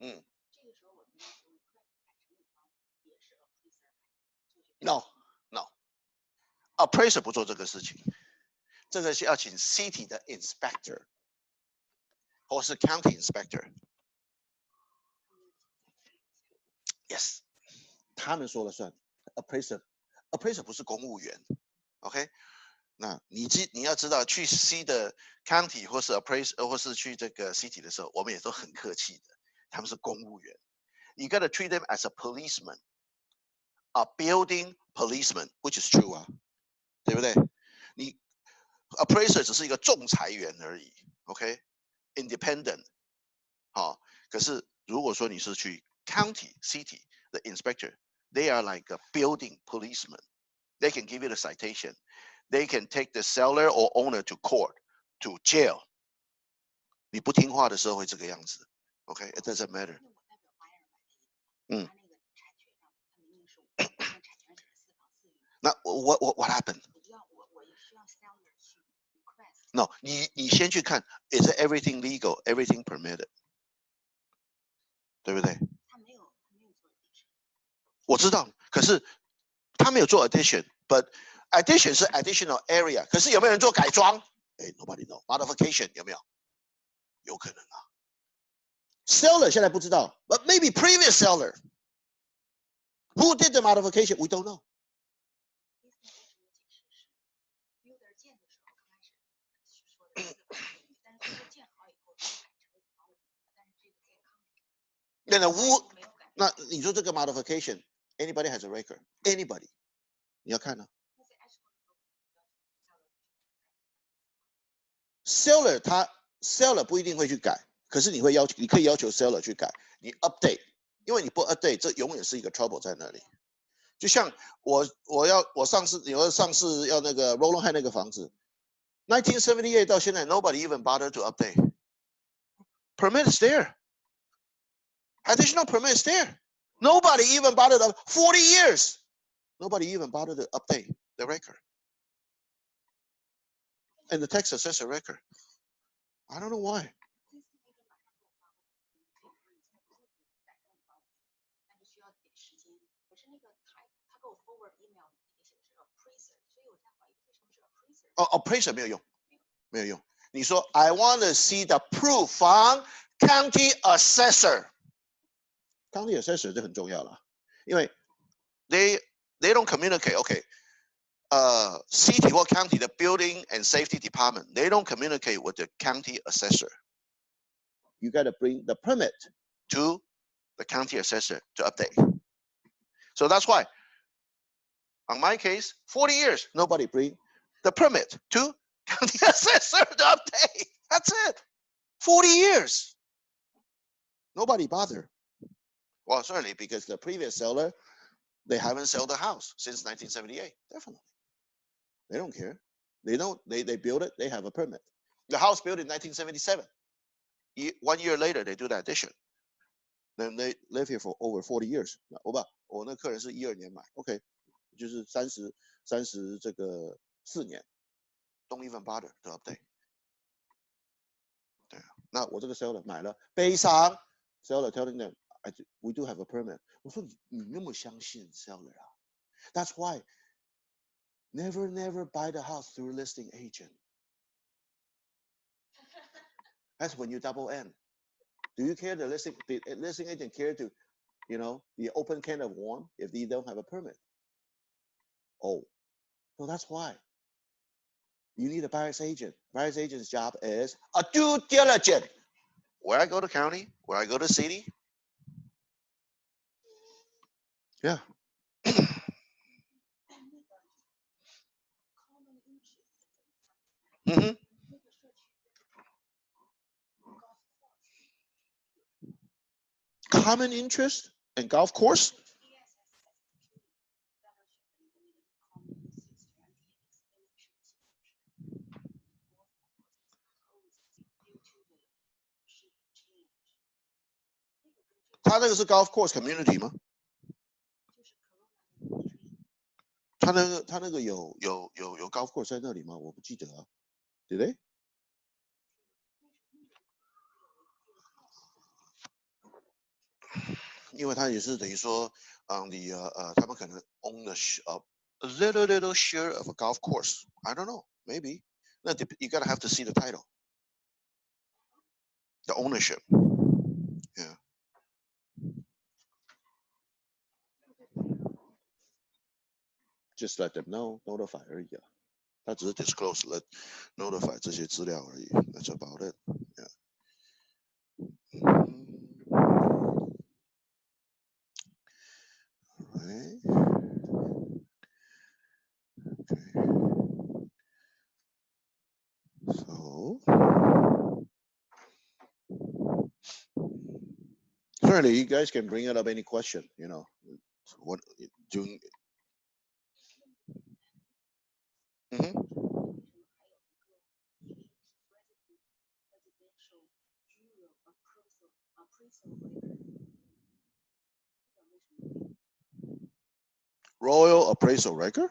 嗯。No no，appraiser 不做这个事情，这个是要请 city 的 inspector 或是 county inspector。Yes， 他们说了算。appraiser 不是公务员 ，OK？ 那你要知道，去 C 的 county 或是 appraiser 或是去这个 city 的时候，我们也都很客气的，他们是公务员。You gotta treat them as a policeman, a building policeman, which is true 啊，对不对？你 appraiser 只是一个仲裁员而已 ，OK？Independent， 好，可是如果说你是去 county city 的 inspector，they are like a building policeman. They can give you the citation. They can take the seller or owner to court, to jail. 你不听话的时候会这个样子 ，OK？It doesn't matter. 嗯。那 what happened? No， 你先去看 ，is everything legal, everything permitted， 对不对？我知道，可是他没有做 addition，but addition 是 additional area， 可是有没有人做改装？哎 ，nobody know modification 有没有？有可能啊。Seller 现在不知道 ，but maybe previous seller who did the modification we don't know。那你说这个 modification，anybody has a record？Anybody？ 你要看呢、？Seller Seller 不一定会去改，可是你可以要求 Seller 去改，你 update， 因为你不 update， 这永远是一个 trouble 在那里。就像我上次要那个 Roland High 那个房子，1978到现在 nobody even bothered to update。Permit is there. Additional permit is there. Nobody even bothered 40 years. Nobody even bothered to update the record. And the tax assessor record. I don't know why. Oh, appraiser 没有用，没有用。你说 I want to see the proof from county assessor。County assessor 这很重要了，因为 they don't communicate. Okay, city or county, the building and safety department, they don't communicate with the county assessor. You got to bring the permit to the county assessor to update. So that's why, on my case, 40 years, nobody bring the permit to county assessor to update. That's it. 40 years. Nobody bothered. Well, certainly because the previous seller, they haven't sold the house since 1978. Definitely. They don't care. They build it, they have a permit. The house built in 1977. 1 year later, they do the addition. Then they live here for over 40 years. 我那客人是12年买 ，OK， 就是30这个4年 ，don't even bother to update。对啊，那我这个 seller 买了，悲伤 ，seller telling them, we do have a permit。我说你那么相信 seller 啊 ？That's why never buy the house through listing agent. That's when you double end. Do you care the listing agent care to, the open can of worm if they don't have a permit? Oh, so that's why. You need a buyer's agent. Buyer's agent's job is a due diligence. Where I go to county, where I go to city. Yeah. Mm-hmm. Common interest and golf course?他那个是 golf course community 吗？他那个有 golf course 在那里吗？我不记得啊。Did they? 因为它也是等于说他们可能 own the a little share of a golf course. I don't know, maybe. 那 you gotta have to see the title, the ownership. Yeah. Just let them know, notify 而已啊。他只是 disclose, let notify 这些资料而已。That's about it. Yeah. Right. Okay. So certainly you guys can bring it up any question, you know. What doing? Royal appraisal record?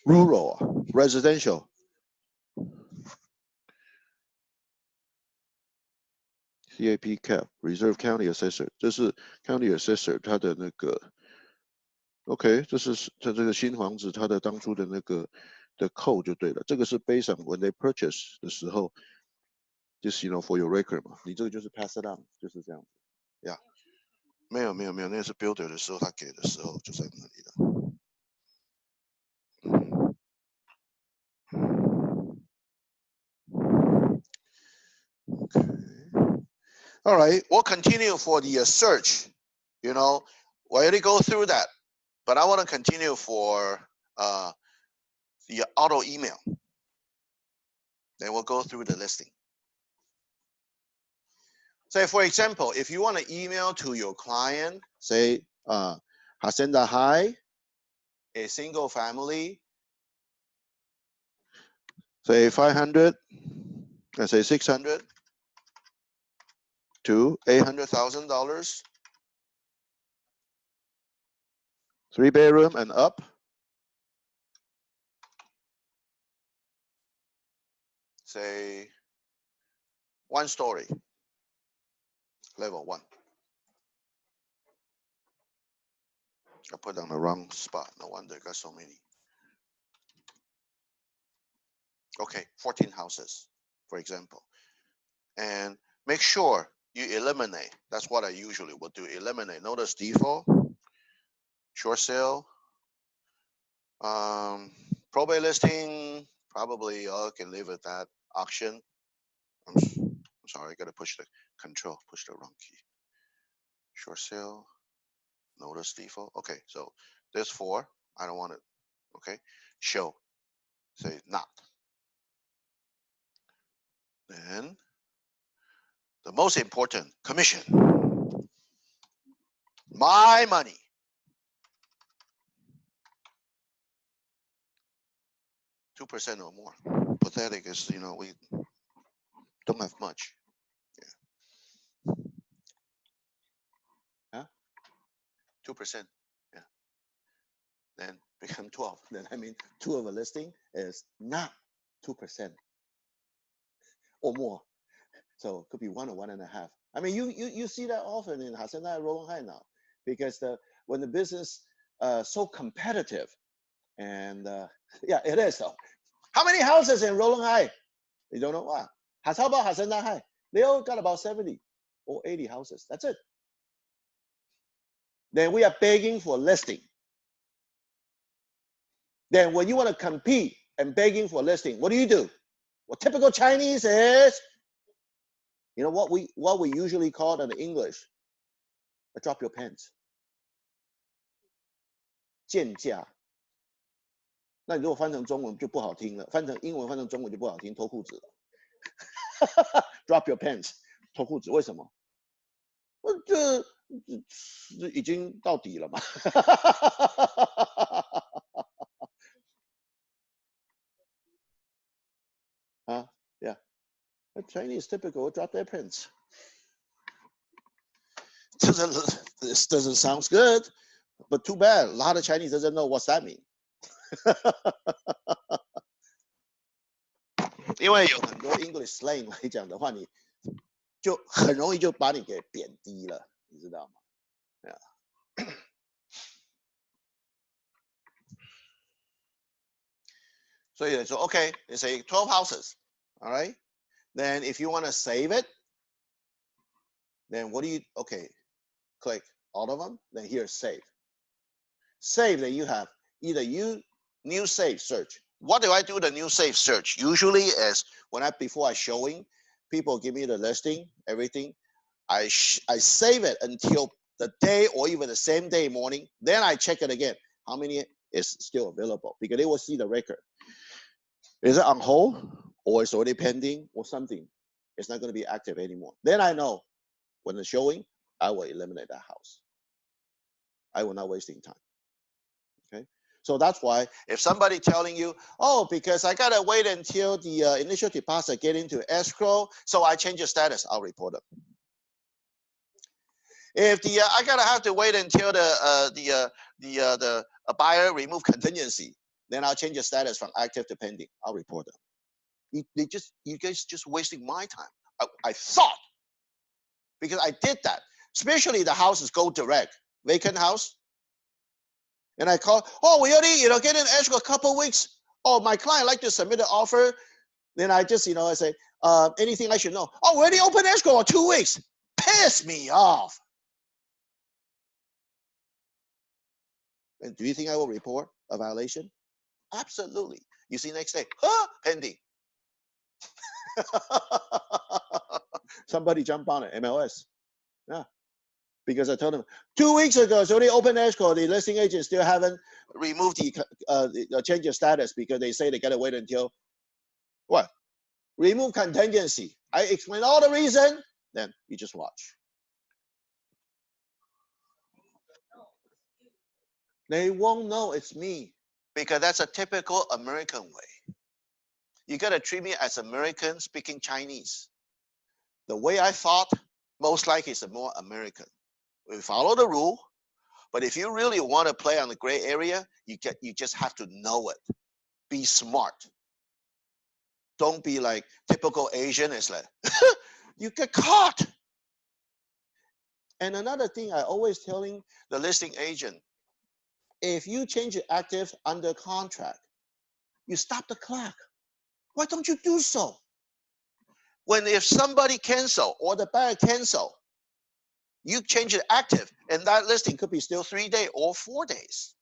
Rural, residential. CAP cap Reserve County Assessor， 这是 County Assessor 他的那个 ，OK， 这是他这个新房子他的当初的那个的扣就对了，这个是 based on when they purchase 的时候，就是 you know for your record 嘛，你这个就是 pass it on， 就是这样子，呀、yeah ，没有，那个是 builder 的时候他给的时候就在那里的。Okay. All right, we'll continue for the search. You know, we already go through that, but I want to continue for the auto email. Then we'll go through the listing. Say, for example, if you want to email to your client, say, Hacienda High, a single family, say 500, let's say 600 to $800,000, 3-bedroom and up. Say 1 story, level 1. I put on the wrong spot. No wonder I got so many. Okay, 14 houses, for example. And make sure you eliminate. That's what I usually would do. Eliminate. Notice default, short sale, probate listing. Probably I can leave it at auction. I'm sorry, I gotta push the control, push the wrong key. Short sale, notice default. Okay, so there's 4. I don't want it. Okay, show. Say not. Then the most important, commission. My money. %2 or more. Pathetic is, you know, we don't have much. Yeah. Huh? 2%. Yeah. Then become 12. Then I mean 2 of a listing is not 2% or more. So it could be 1 or 1.5. I mean, you see that often in Hacienda Rolling High now, because when the business so competitive, and yeah, it is though. How many houses in Rolling High? You don't know what? How about Hacienda High? They all got about 70 or 80 houses. That's it. Then we are begging for listing. Then when you want to compete and begging for listing, what do? What typical Chinese is, you know what we usually call it in English? Drop your pants. 贱价。那你如果翻成中文就不好听了，翻成英文翻成中文就不好听，脱裤子了。Drop your pants， 脱裤子，为什么？这已经到底了嘛。Yeah. The Chinese typical drop their pants. This doesn't sound good, but too bad. A lot of Chinese doesn't know what that means. 因为有很多 English slang 来讲的话，你就很容易就把你给贬低了，你知道吗？ Yeah. So okay, they say 12 houses. All right. Then if you want to save it, then what do you, okay, click all of them. Then here, save. Save, then you have either new save search. What do I do the new save search? Usually is when before I showing, people give me the listing, everything. I save it until the day or even the same day morning. Then I check it again. How many is still available? Because they will see the record. Is it on hold or it's already pending or something? It's not going to be active anymore. Then I know when it's showing, I will eliminate that house. I will not wasting time. Okay. So that's why if somebody telling you, oh, because I gotta wait until the initial deposit get into escrow, so I change the status, I'll report them. If the I gotta have to wait until the buyer remove contingency, then I'll change the status from active to pending. I'll report them. You guys just wasting my time. I thought, because I did that, especially the houses go direct, vacant house. And I call, oh, we already, get in escrow a couple weeks. Oh, my client like to submit an offer. Then I just, I say, anything I should know? Oh, we already open escrow for 2 weeks. Piss me off. And do you think I will report a violation? Absolutely. You see next day, pending. Somebody jump on it, MLS. Yeah. Because I told them 2 weeks ago, it's already open escrow. The listing agent still haven't removed the change of status because they say they got to wait until what? Remove contingency. I explain all the reason, then you just watch. They won't know it's me because that's a typical American way. You got to treat me as American speaking Chinese. The way I thought, most likely is more American. We follow the rule, but if you really want to play on the gray area, you just have to know it. Be smart. Don't be like typical Asian. It's like, you get caught. And another thing I always telling the listing agent, if you change it active under contract, you stop the clock. Why don't you do so? If somebody cancel or the buyer cancel, you change it active, and that listing could be still 3 days or 4 days.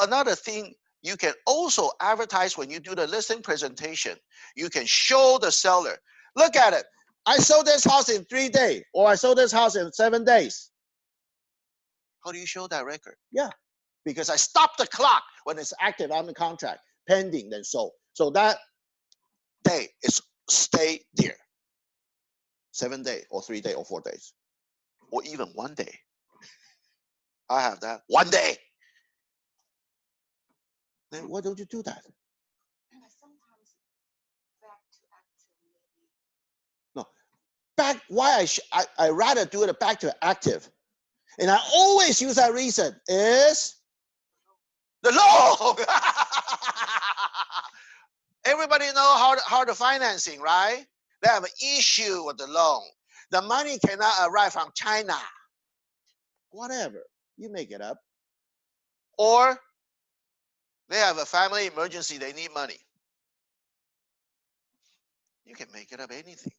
Another thing, you can also advertise when you do the listing presentation. You can show the seller, look at it. I sold this house in 3 days, or I sold this house in 7 days. How do you show that record? Yeah, because I stopped the clock when it's active on the contract, pending, then sold. So that day is stay there. 7 days, or 3 days, or 4 days, or even 1 day. I have that 1 day. Then why don't you do that? No, back. Why I rather do it back to active, and I always use that reason is the loan. Everybody know how the financing, right? They have an issue with the loan. The money cannot arrive from China. Whatever, you make it up. Or they have a family emergency, they need money. You can make it up anything.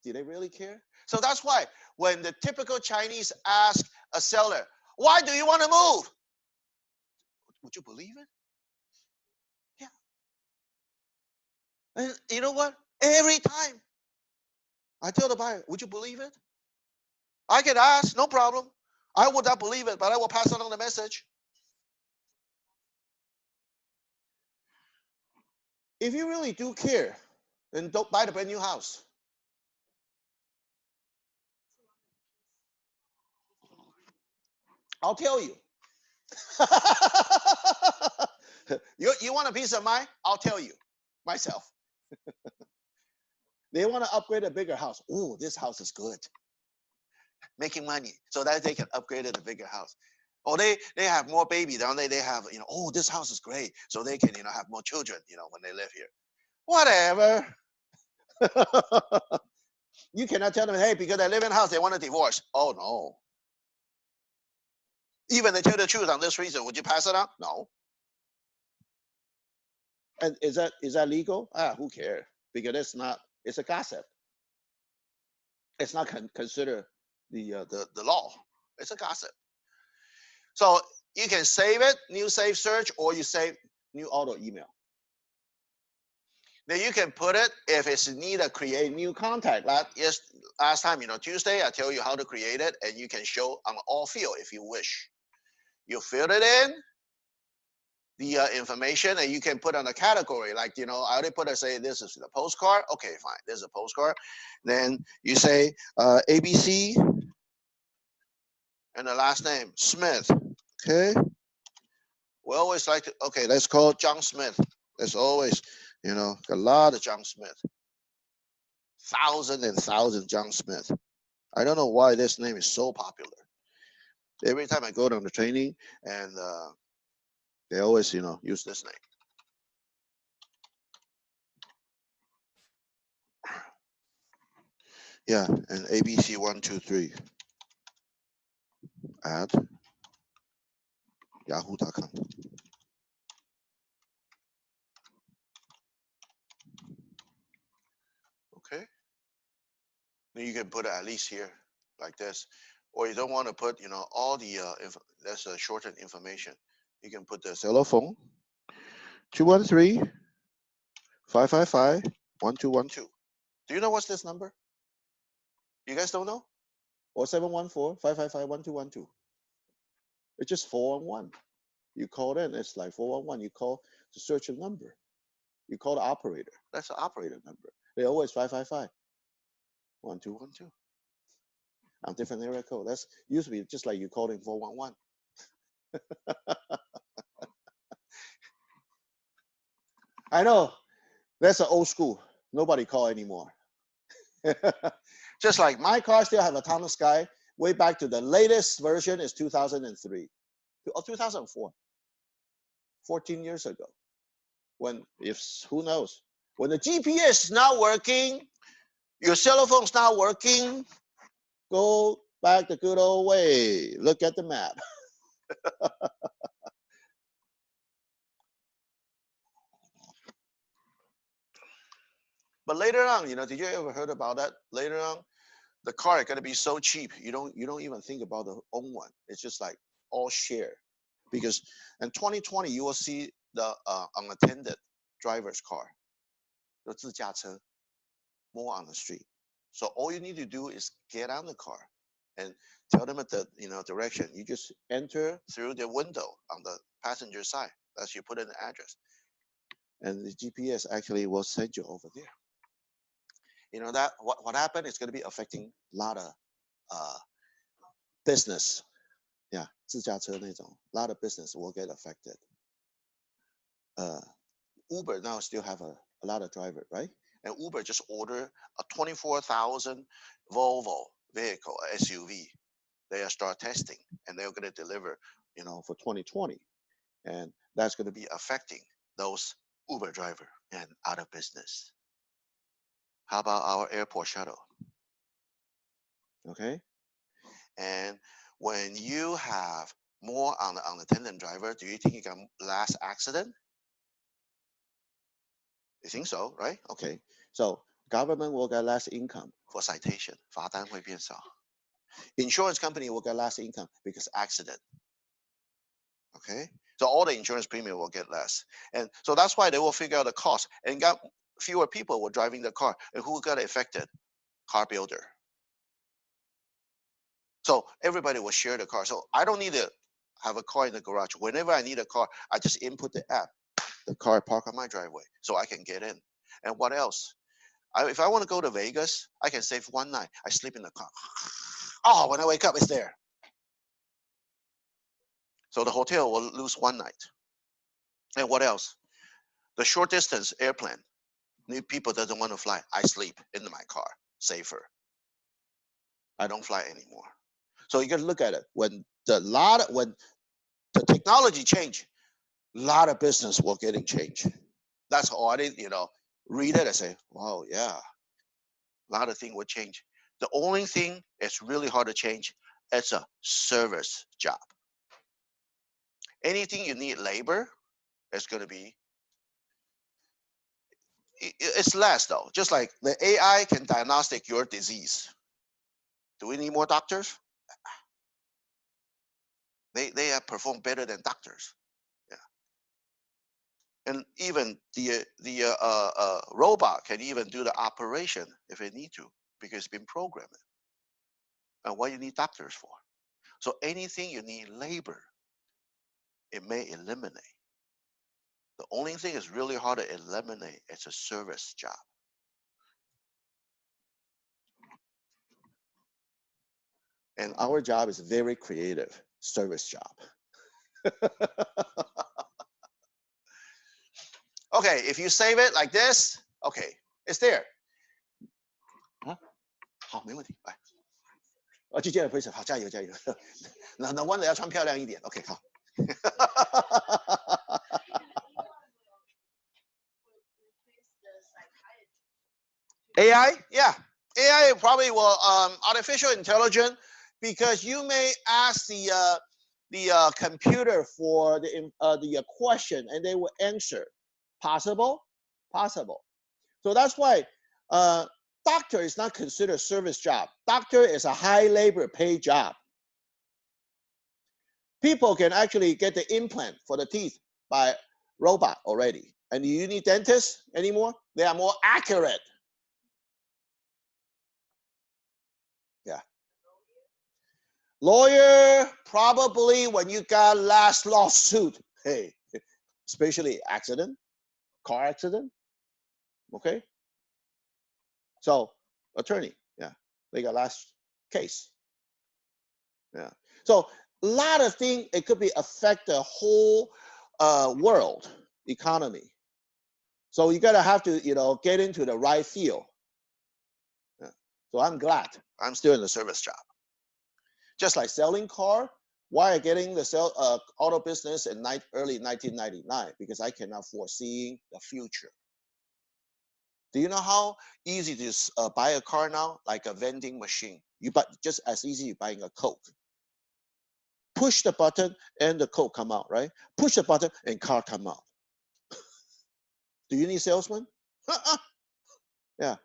Do they really care? So that's why when the typical Chinese ask a seller, why do you want to move? Would you believe it? Yeah. And you know what? Every time I tell the buyer, would you believe it? I can ask, no problem. I would not believe it, but I will pass on the message. If you really do care, then don't buy the brand new house. I'll tell you. You want a piece of mind? I'll tell you myself. They want to upgrade a bigger house. Oh, this house is good. Making money so that they can upgrade to a bigger house. Or they have more baby down there. They have, oh, this house is great. So they can, have more children, when they live here. Whatever. You cannot tell them, hey, because they live in a house, they want a divorce. Oh, no. Even they tell the truth on this reason, would you pass it on? No. And is that legal? Who cares? Because it's a gossip. It's not considered the law. It's a gossip. So you can save it, new save search, or you save new auto email. Then you can put it if it's need to create new contact. Last time, Tuesday, I tell you how to create it, and you can show on all field if you wish. You fill it in, the information, and you can put on a category. Like, I already put, say, this is the postcard. Okay, fine, there's a postcard. Then you say ABC, and the last name, Smith. Okay. We always like to, okay, let's call John Smith. There's always, a lot of John Smith. Thousands and thousands John Smith. I don't know why this name is so popular. Every time I go to the training, and they always, use this name. Yeah, and ABC123 at yahoo.com. Okay. Then you can put it at least here, like this. Or you don't want to put, all the, that's a shortened information. You can put the cell phone, 213-555-1212. Do you know what's this number? You guys don't know? Or 714-555-1212. It's just 411. You call in, it's like 411. You call to search a number. You call the operator. That's the operator number. They always 555-1212. On different area code. That's usually just like you called in 411. I know. That's an old school. Nobody call anymore. Just like my car still have a autonomous sky. Way back to the latest version is 2003. Or 2004. 14 years ago. Who knows? When the GPS is not working, your cell phone's not working, go back the good old way. Look at the map. But later on, did you ever heard about that? Later on, the car is gonna be so cheap, you don't even think about the own one. It's just like all share. Because in 2020, you will see the unattended driver's car, 有自驾车, more on the street. So all you need to do is get on the car and tell them at the direction. You just enter through the window on the passenger side as you put in the address, and the GPS actually will send you over there. That what happened is going to be affecting a lot of business. Yeah, 自驾车那种, a lot of business will get affected. Uber now still have a lot of driver, right? And Uber just ordered a 24,000 Volvo vehicle, SUV. They are start testing, and they're going to deliver, for 2020, and that's going to be affecting those Uber driver and out of business. How about our airport shuttle? Okay, and when you have more on the unattended driver, do you think you can last accident? You think so, right? Okay, so government will get less income for citation, 罚单会变少. Insurance company will get less income because accident. Okay, so all the insurance premium will get less, and so that's why they will figure out the cost and got fewer people were driving the car. And who got affected? Car builder. So everybody will share the car. So I don't need to have a car in the garage. Whenever I need a car, I just input the app. The car park on my driveway, so I can get in. And what else? If I want to go to Vegas, I can save one night. I sleep in the car. Oh, when I wake up, it's there. So the hotel will lose one night. And what else? The short distance airplane. New people doesn't want to fly. I sleep in my car, safer. I don't fly anymore. So you got to look at it. When the technology change, a lot of business will getting changed. That's all I did, read it and say, wow, yeah. A lot of things will change. The only thing that's really hard to change, it's a service job. Anything you need labor, it's going to be, it's less though. Just like the AI can diagnostic your disease. Do we need more doctors? They have performed better than doctors. Yeah. And even the robot can even do the operation if it need to, because it's been programmed. And what you need doctors for? So anything you need labor, it may eliminate. The only thing is really hard to eliminate. It's a service job. And our job is very creative, service job. Okay, if you save it like this, okay, it's there. 好，没问题，来。去见了 Chris， 好，加油加油。那弯的要穿漂亮一点 ，OK， 好。AI, yeah, AI probably will artificial intelligence, because you may ask the computer for the question and they will answer. Possible, possible. So that's why doctor is not considered service job. Doctor is a high labor paid job. People can actually get the implant for the teeth by robot already. And do you need dentists anymore? They are more accurate. Yeah. Lawyer, probably when you got last lawsuit, hey, especially accident, car accident, okay? So attorney, yeah, they got last case. Yeah. So a lot of things, it could be affect the whole world economy. So you gotta have to, get into the right field. Yeah. So I'm glad I'm still in the service job. Just like selling car, why I getting the auto business in early 1999? Because I cannot foresee the future. Do you know how easy it is buy a car now? Like a vending machine. You buy just as easy as buying a Coke. Push the button and the Coke come out, right? Push the button and car come out. Do you need salesman? Yeah.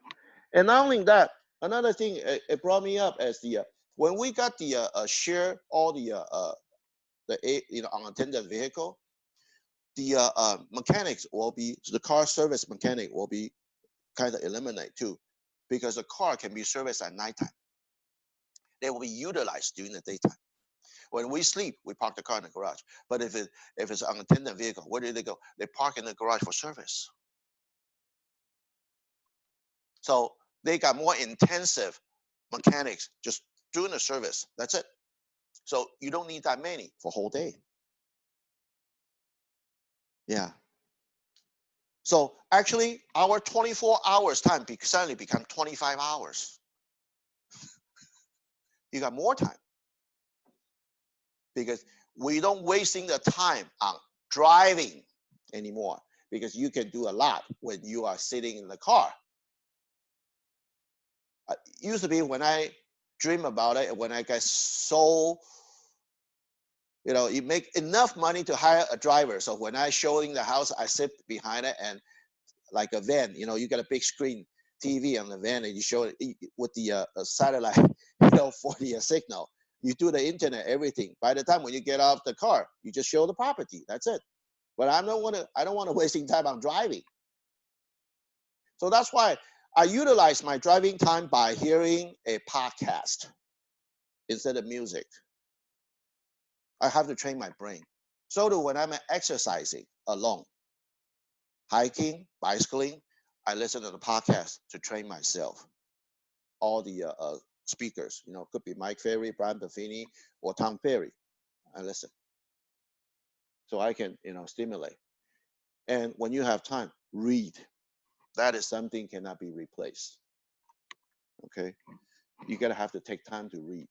And not only that, another thing it brought me up as when we got the share all the unattended vehicle, the mechanics will be, the car service mechanic will be kind of eliminated too, because the car can be serviced at nighttime. They will be utilized during the daytime. When we sleep, we park the car in the garage. But if it's an unattended vehicle, where do they go? They park in the garage for service. So they got more intensive mechanics just doing the service. That's it. So you don't need that many for whole day. Yeah. So actually, our 24 hours time suddenly become 25 hours. You got more time. Because we don't wasting the time on driving anymore, because you can do a lot when you are sitting in the car. Used to be when I dream about it, when I get so, you make enough money to hire a driver. So when I showing the house, I sit behind it, and like a van, you got a big screen TV on the van, and you show it with the satellite, for the signal. You do the internet, everything. By the time when you get off the car, you just show the property. That's it. But I don't want to wasting time on driving. So that's why I utilize my driving time by hearing a podcast instead of music. I have to train my brain. So do when I'm exercising alone, hiking, bicycling, I listen to the podcast to train myself. All the speakers, could be Mike Ferry, Brian Buffini, or Tom Ferry. I listen. So I can, stimulate. And when you have time, read. That is something cannot be replaced. Okay? You gotta have to take time to read.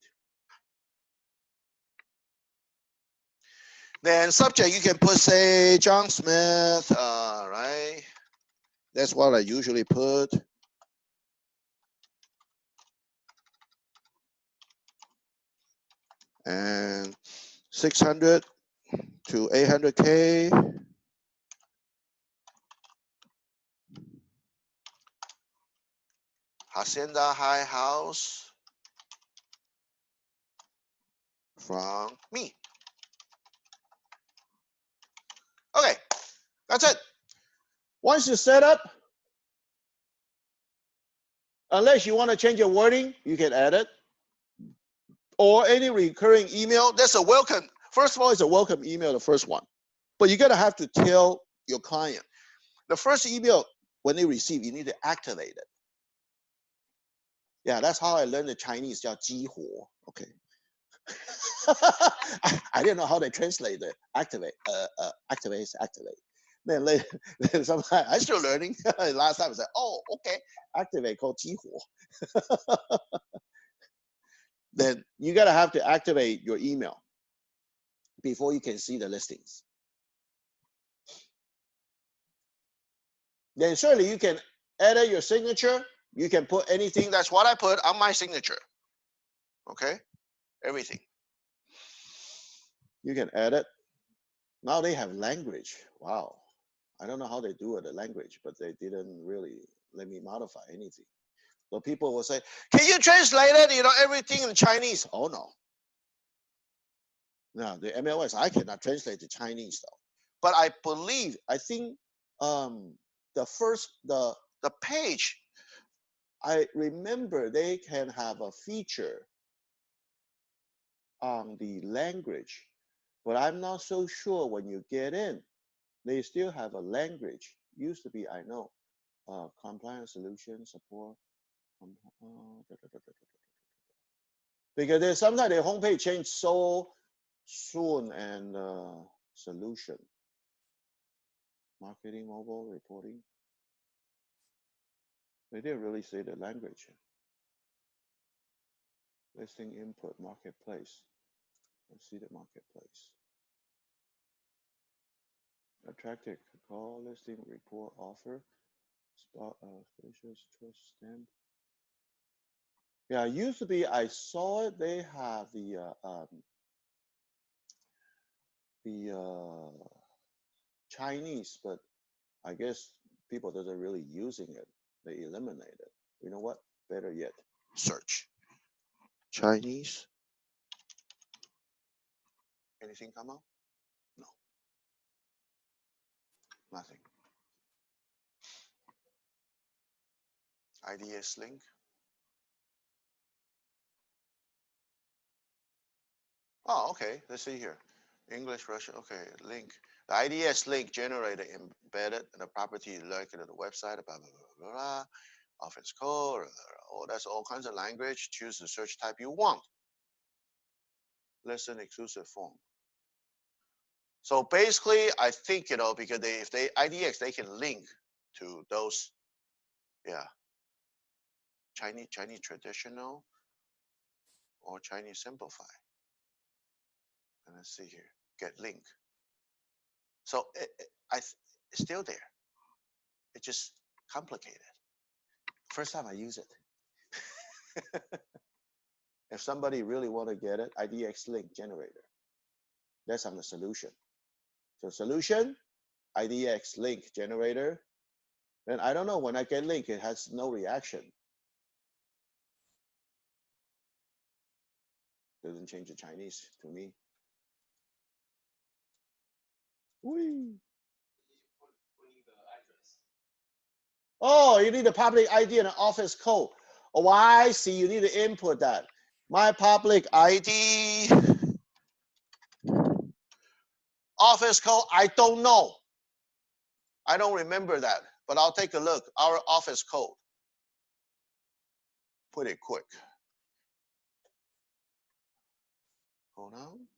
Then subject, you can put, say, John Smith, right? That's what I usually put. and 600 to 800K. Hacienda High House from me. Okay, that's it. Once you set up, unless you want to change your wording, you can add it. Or any recurring email, that's a welcome. First of all, it's a welcome email, the first one. But you're gonna have to tell your client. The first email, when they receive, you need to activate it. Yeah, that's how I learned the Chinese, 叫激活. Okay. I didn't know how they translate it. Activate, activate. Then later, then sometimes I'm still learning. Last time I said, oh, okay, activate called 激活. Then you gotta have to activate your email before you can see the listings. Then surely you can edit your signature. You can put anything. That's what I put on my signature. Okay, everything. You can edit. Now they have language. Wow. I don't know how they do it, the language, but they didn't really let me modify anything. So people will say, can you translate it, everything in Chinese? Oh, no. No, the MLS, I cannot translate to Chinese, though. But I think the page, I remember they can have a feature on the language, but I'm not so sure when you get in. They still have a language. Used to be, I know, compliance solution support. Because there's sometimes the homepage change so soon and solution. Marketing, mobile, reporting. They didn't really say the language. Listing input, marketplace. Let's see the marketplace. Attractive call, listing, report, offer, spot, spacious, trust, stamp. Yeah, it used to be, I saw it, they have the Chinese, but I guess people doesn't really using it. They eliminate it. You know what? Better yet, search Chinese. Anything come up? No. Nothing. IDS link. Oh, okay. Let's see here. English, Russian. Okay, link. The IDS link generated embedded in the property located on the website. Blah, blah, blah, blah, blah. Office code. Oh, that's all kinds of language. Choose the search type you want. Listen exclusive form. So basically, I think because if they IDX, they can link to those, yeah, Chinese traditional or Chinese simplify. And let's see here, get link. So it's still there. It's just complicated. First time I use it. If somebody really want to get it, IDX link generator. That's on the solution. So solution, IDX link generator. Then I don't know, when I get link, it has no reaction. Doesn't change the Chinese to me. Whee. Oh, you need a public ID and an office code. Oh, I see. You need to input that. My public ID, office code, I don't know. I don't remember that, but I'll take a look. Our office code. Put it quick. Hold on.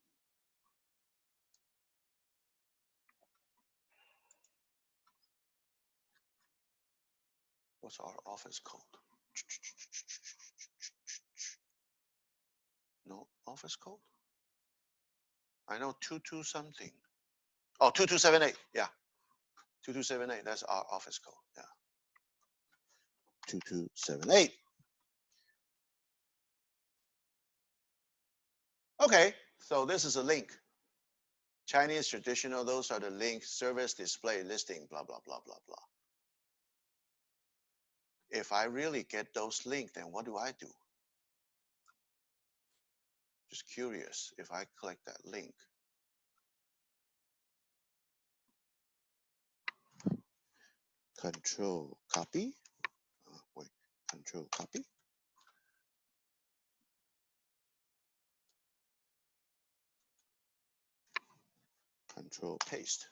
What's our office code? No office code? I know 22 something. Oh, 2278. Yeah. 2278. That's our office code. Yeah. 2278. Okay, so this is a link. Chinese traditional, those are the link, service, display, listing, blah, blah, blah, blah, blah. If I really get those links, then what do I do? Just curious, if I click that link. Control copy. Wait, control copy. Control paste.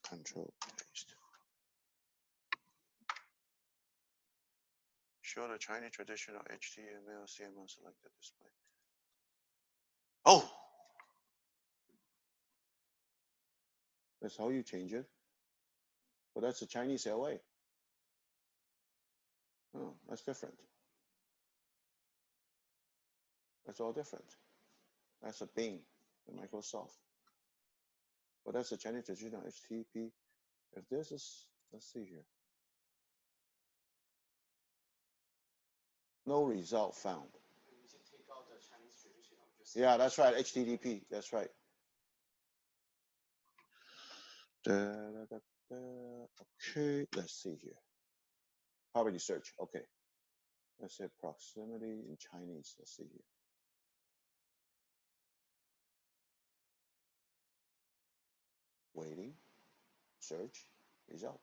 Control paste. Show the Chinese traditional HTML, CML selected display. Oh! That's how you change it. Well, that's the Chinese LA. Oh, that's different. That's all different. That's a Bing, the Microsoft. Well, that's the Chinese traditional HTTP. If this is, let's see here. No result found. Yeah, that's right. HTTP. That's right. Okay, let's see here. Property search. Okay. Let's say proximity in Chinese. Let's see here. Waiting. Search. Result.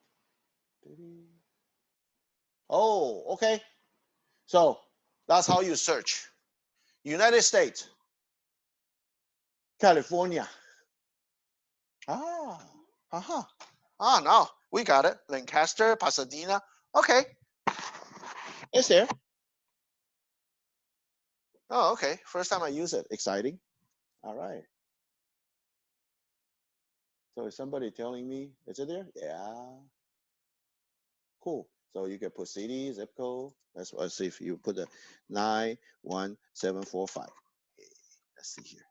Oh, okay. So that's how you search. United States. California. Ah. Aha. Ah, no. We got it. Lancaster, Pasadena. Okay. It's there. Oh, okay. First time I use it. Exciting. All right. So is somebody telling me, is it there? Yeah. Cool. So you can put city, zip code. Let's see if you put the 91745. Let's see here.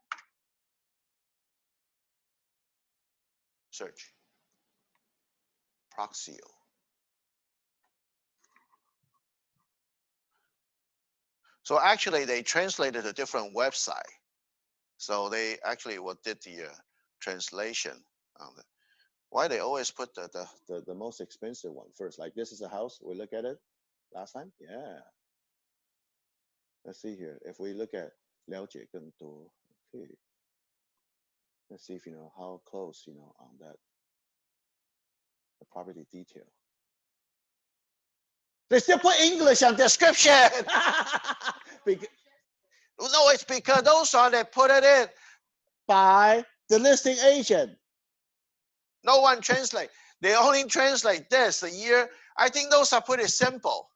Search. Proxio. So actually, they translated a different website. So they actually did the translation on the. Why they always put the most expensive one first? Like this is a house. We look at it last time. Yeah. Let's see here. If we look at 了解更多, okay. Let's see if you know how close on that the property detail. They still put English on description. No, it's because those are they put it in by the listing agent. No one translate. They only translate this, the year. I think those are pretty simple.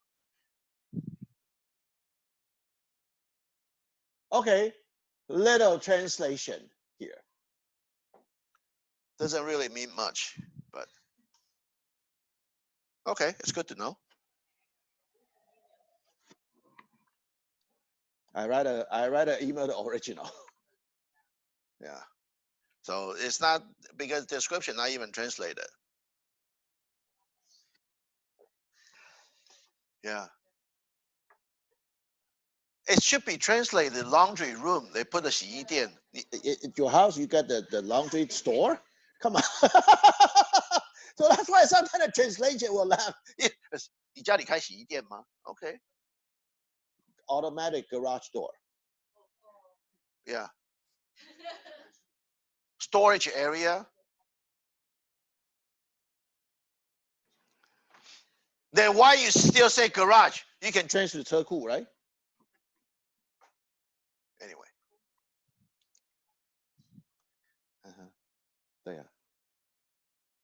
Okay, little translation here. Doesn't really mean much, but okay, it's good to know. I write an email to original. Yeah. So it's not because description not even translated. Yeah. It should be translated laundry room. They put a 洗衣店. At your house, you got the laundry store? Come on. So that's why sometimes the translation will laugh. 你家里开洗衣店吗? Okay. Automatic garage door. Yeah. Storage area. Then why you still say garage? You can change to 车库, right? Anyway. 对呀，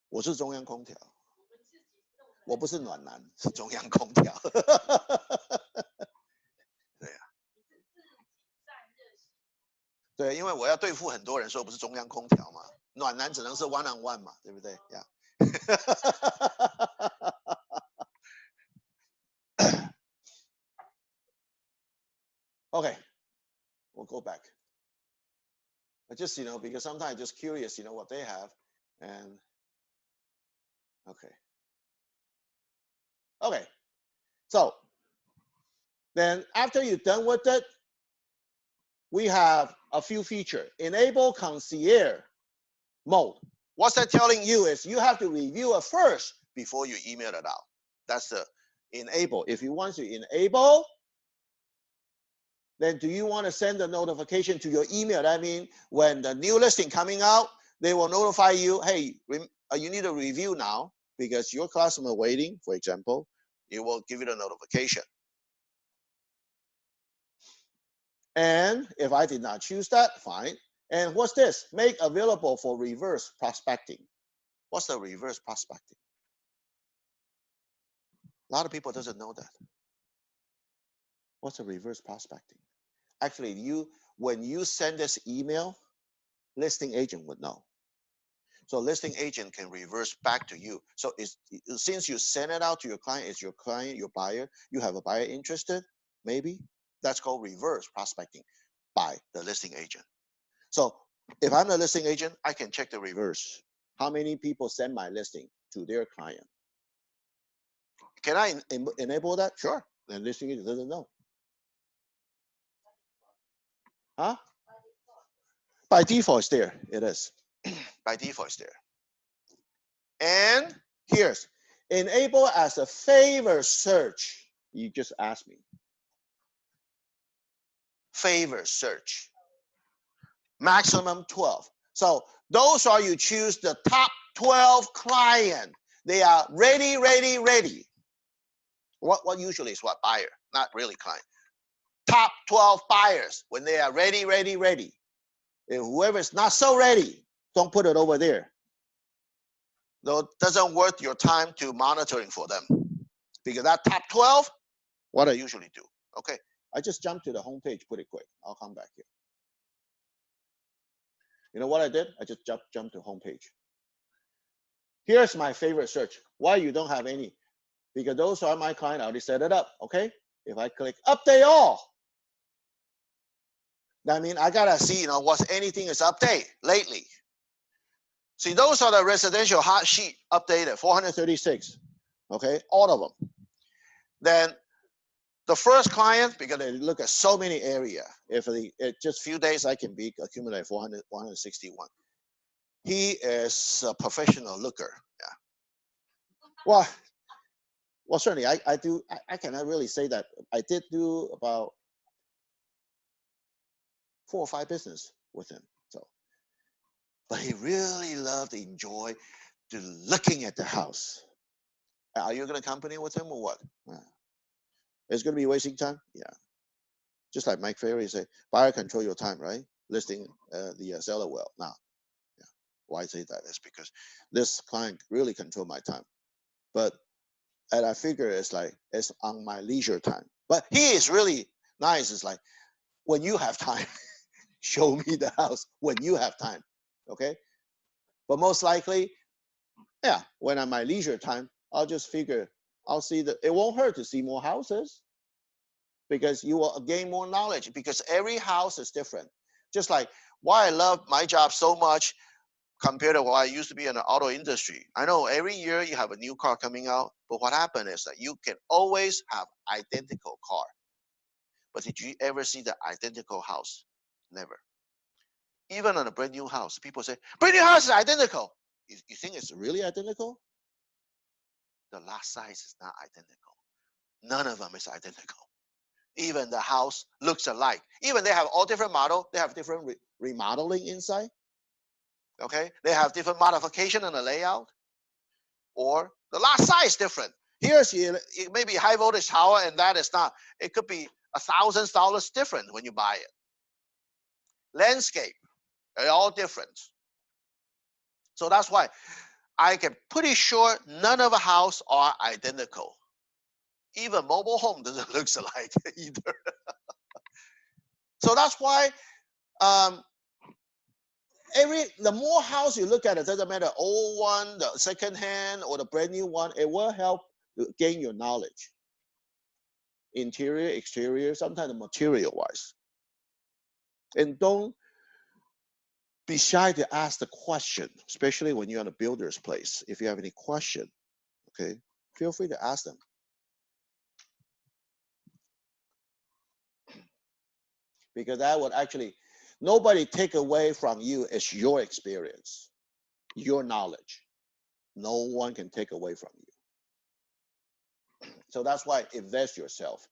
我是中央空调，我不是暖男，是中央空调。对呀，对，因为我要对付很多人，所以我不是中央空调嘛。暖男只能是 one on one 嘛，对不对呀？Okay, we'll go back. I just because sometimes just curious, what they have, and okay. So then after you're done with it, we have a few features. Enable concierge mode. What's that telling you is you have to review it first before you email it out. That's the enable. If you want to enable, then do you want to send a notification to your email? That means when the new listing coming out, they will notify you, hey, you need a review now because your customer waiting, for example, it will give you the notification. And if I did not choose that, fine. And what's this? Make available for reverse prospecting. What's the reverse prospecting? A lot of people doesn't know that. What's a reverse prospecting? Actually, when you send this email, listing agent would know. So listing agent can reverse back to you. So since you send it out to your client, it's your client, your buyer, you have a buyer interested, maybe. That's called reverse prospecting by the listing agent. So if I'm the listing agent, I can check the reverse. How many people send my listing to their client? Can I enable that? Sure. The listing agent doesn't know. Huh? By default, it's there. It is. By default, it's there. And here's enable as a favor search. You just asked me. Favor search. Maximum 12. So those are you choose the top 12 client. They are ready, ready, ready. What usually is what? Buyer, not really client. Top 12 buyers when they are ready, ready, ready. If whoever is not so ready, don't put it over there. No, it doesn't worth your time to monitoring for them. Because that top 12, what I usually do. Okay, I just jumped to the home page pretty quick. I'll come back here. You know what I did? I just jumped to home page. Here's my favorite search. Why you don't have any? Because those are my client. I already set it up. Okay. If I click update all, that means I gotta see, what's anything is update lately. See, those are the residential hot sheet updated, 436. Okay, all of them. Then the first client, because they look at so many areas, if it just few days I can accumulate 461. He is a professional looker. Yeah. Well, certainly I cannot really say that. I did do about 4 or 5 business with him. So, but he really loved, enjoy looking at the house. Are you going to company with him or what? It's going to be wasting time. Yeah. Just like Mike Ferry said, buyer control your time, right? Listing the seller well. Now, yeah. Why I say that is because this client really control my time, and I figure it's on my leisure time. But he is really nice. It's like when you have time, show me the house when you have time. Okay. But most likely, yeah, when I'm my leisure time, I'll just figure I'll see that it won't hurt to see more houses because you will gain more knowledge because every house is different. Just like why I love my job so much compared to what I used to be in the auto industry. I know every year you have a new car coming out, but what happened is that you can always have identical car. But did you ever see the identical house? Never. Even on a brand new house, people say, brand new house is identical. You think it's really identical? The lot size is not identical. None of them is identical. Even the house looks alike. Even they have all different model. They have different remodeling inside. Okay, they have different modification in the layout. Or the lot size different. Here's it may be high voltage tower, and that is not. It could be $1,000 different when you buy it. Landscape, they're all different. So that's why I can pretty sure none of the house are identical. Even mobile home doesn't look alike either. So that's why the more house you look at, it doesn't matter old one, the second hand, or the brand new one. It will help to gain your knowledge. Interior, exterior, sometimes material wise. And don't be shy to ask the question, especially when you're in a builder's place. If you have any question, okay, feel free to ask them. because that would actually, nobody take away from you is your experience, your knowledge. No one can take away from you. So that's why invest yourself.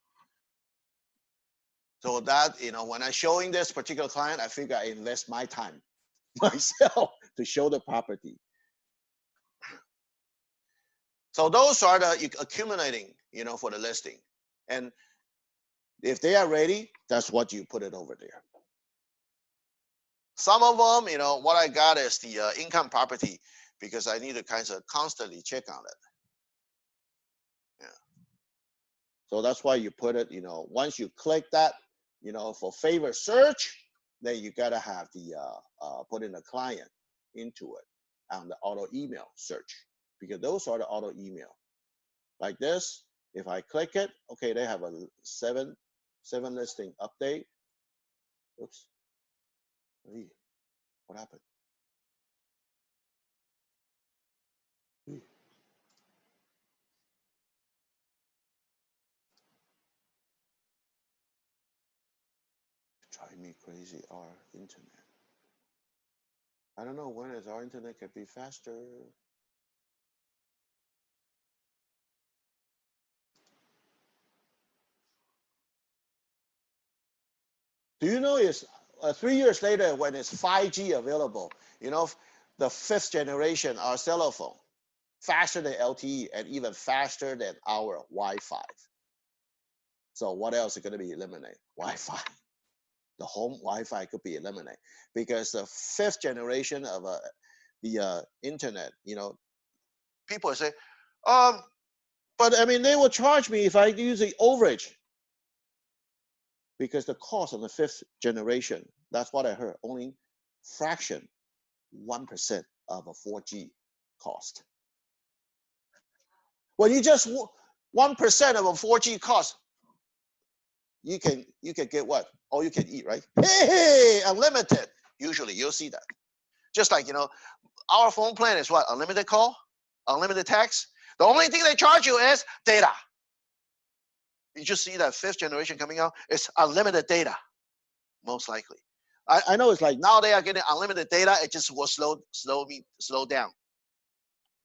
So that, when I'm showing this particular client, I figure I invest my time myself to show the property. So those are the accumulating, for the listing. And if they are ready, that's what you put it over there. Some of them, what I got is the income property because I need to kind of constantly check on it. Yeah. So that's why you put it, once you click that, for favorite search, then you gotta have the put in a client into it on the auto email search, because those are the auto email. Like this, if I click it, okay, they have a seven listing update. Oops. What happened? Drive me crazy, our internet. I don't know when is our internet can be faster. Do you know it's 3 years later when it's 5G available, the 5th generation, our cell phone, faster than LTE and even faster than our Wi-Fi. So what else is going to be eliminated? Wi-Fi. The home Wi-Fi could be eliminated because the 5th generation of the internet, people say, but I mean, they will charge me if I use the overage. Because the cost on the 5th generation, that's what I heard, only fraction, 1% of a 4G cost. When you just 1% of a 4G cost, you can get what? All you can eat, right? Hey, unlimited. Usually you'll see that. Just like, our phone plan is what? Unlimited call, unlimited text. The only thing they charge you is data. You just see that 5th generation coming out, it's unlimited data, most likely. I know it's like now they are getting unlimited data, it just will slow down.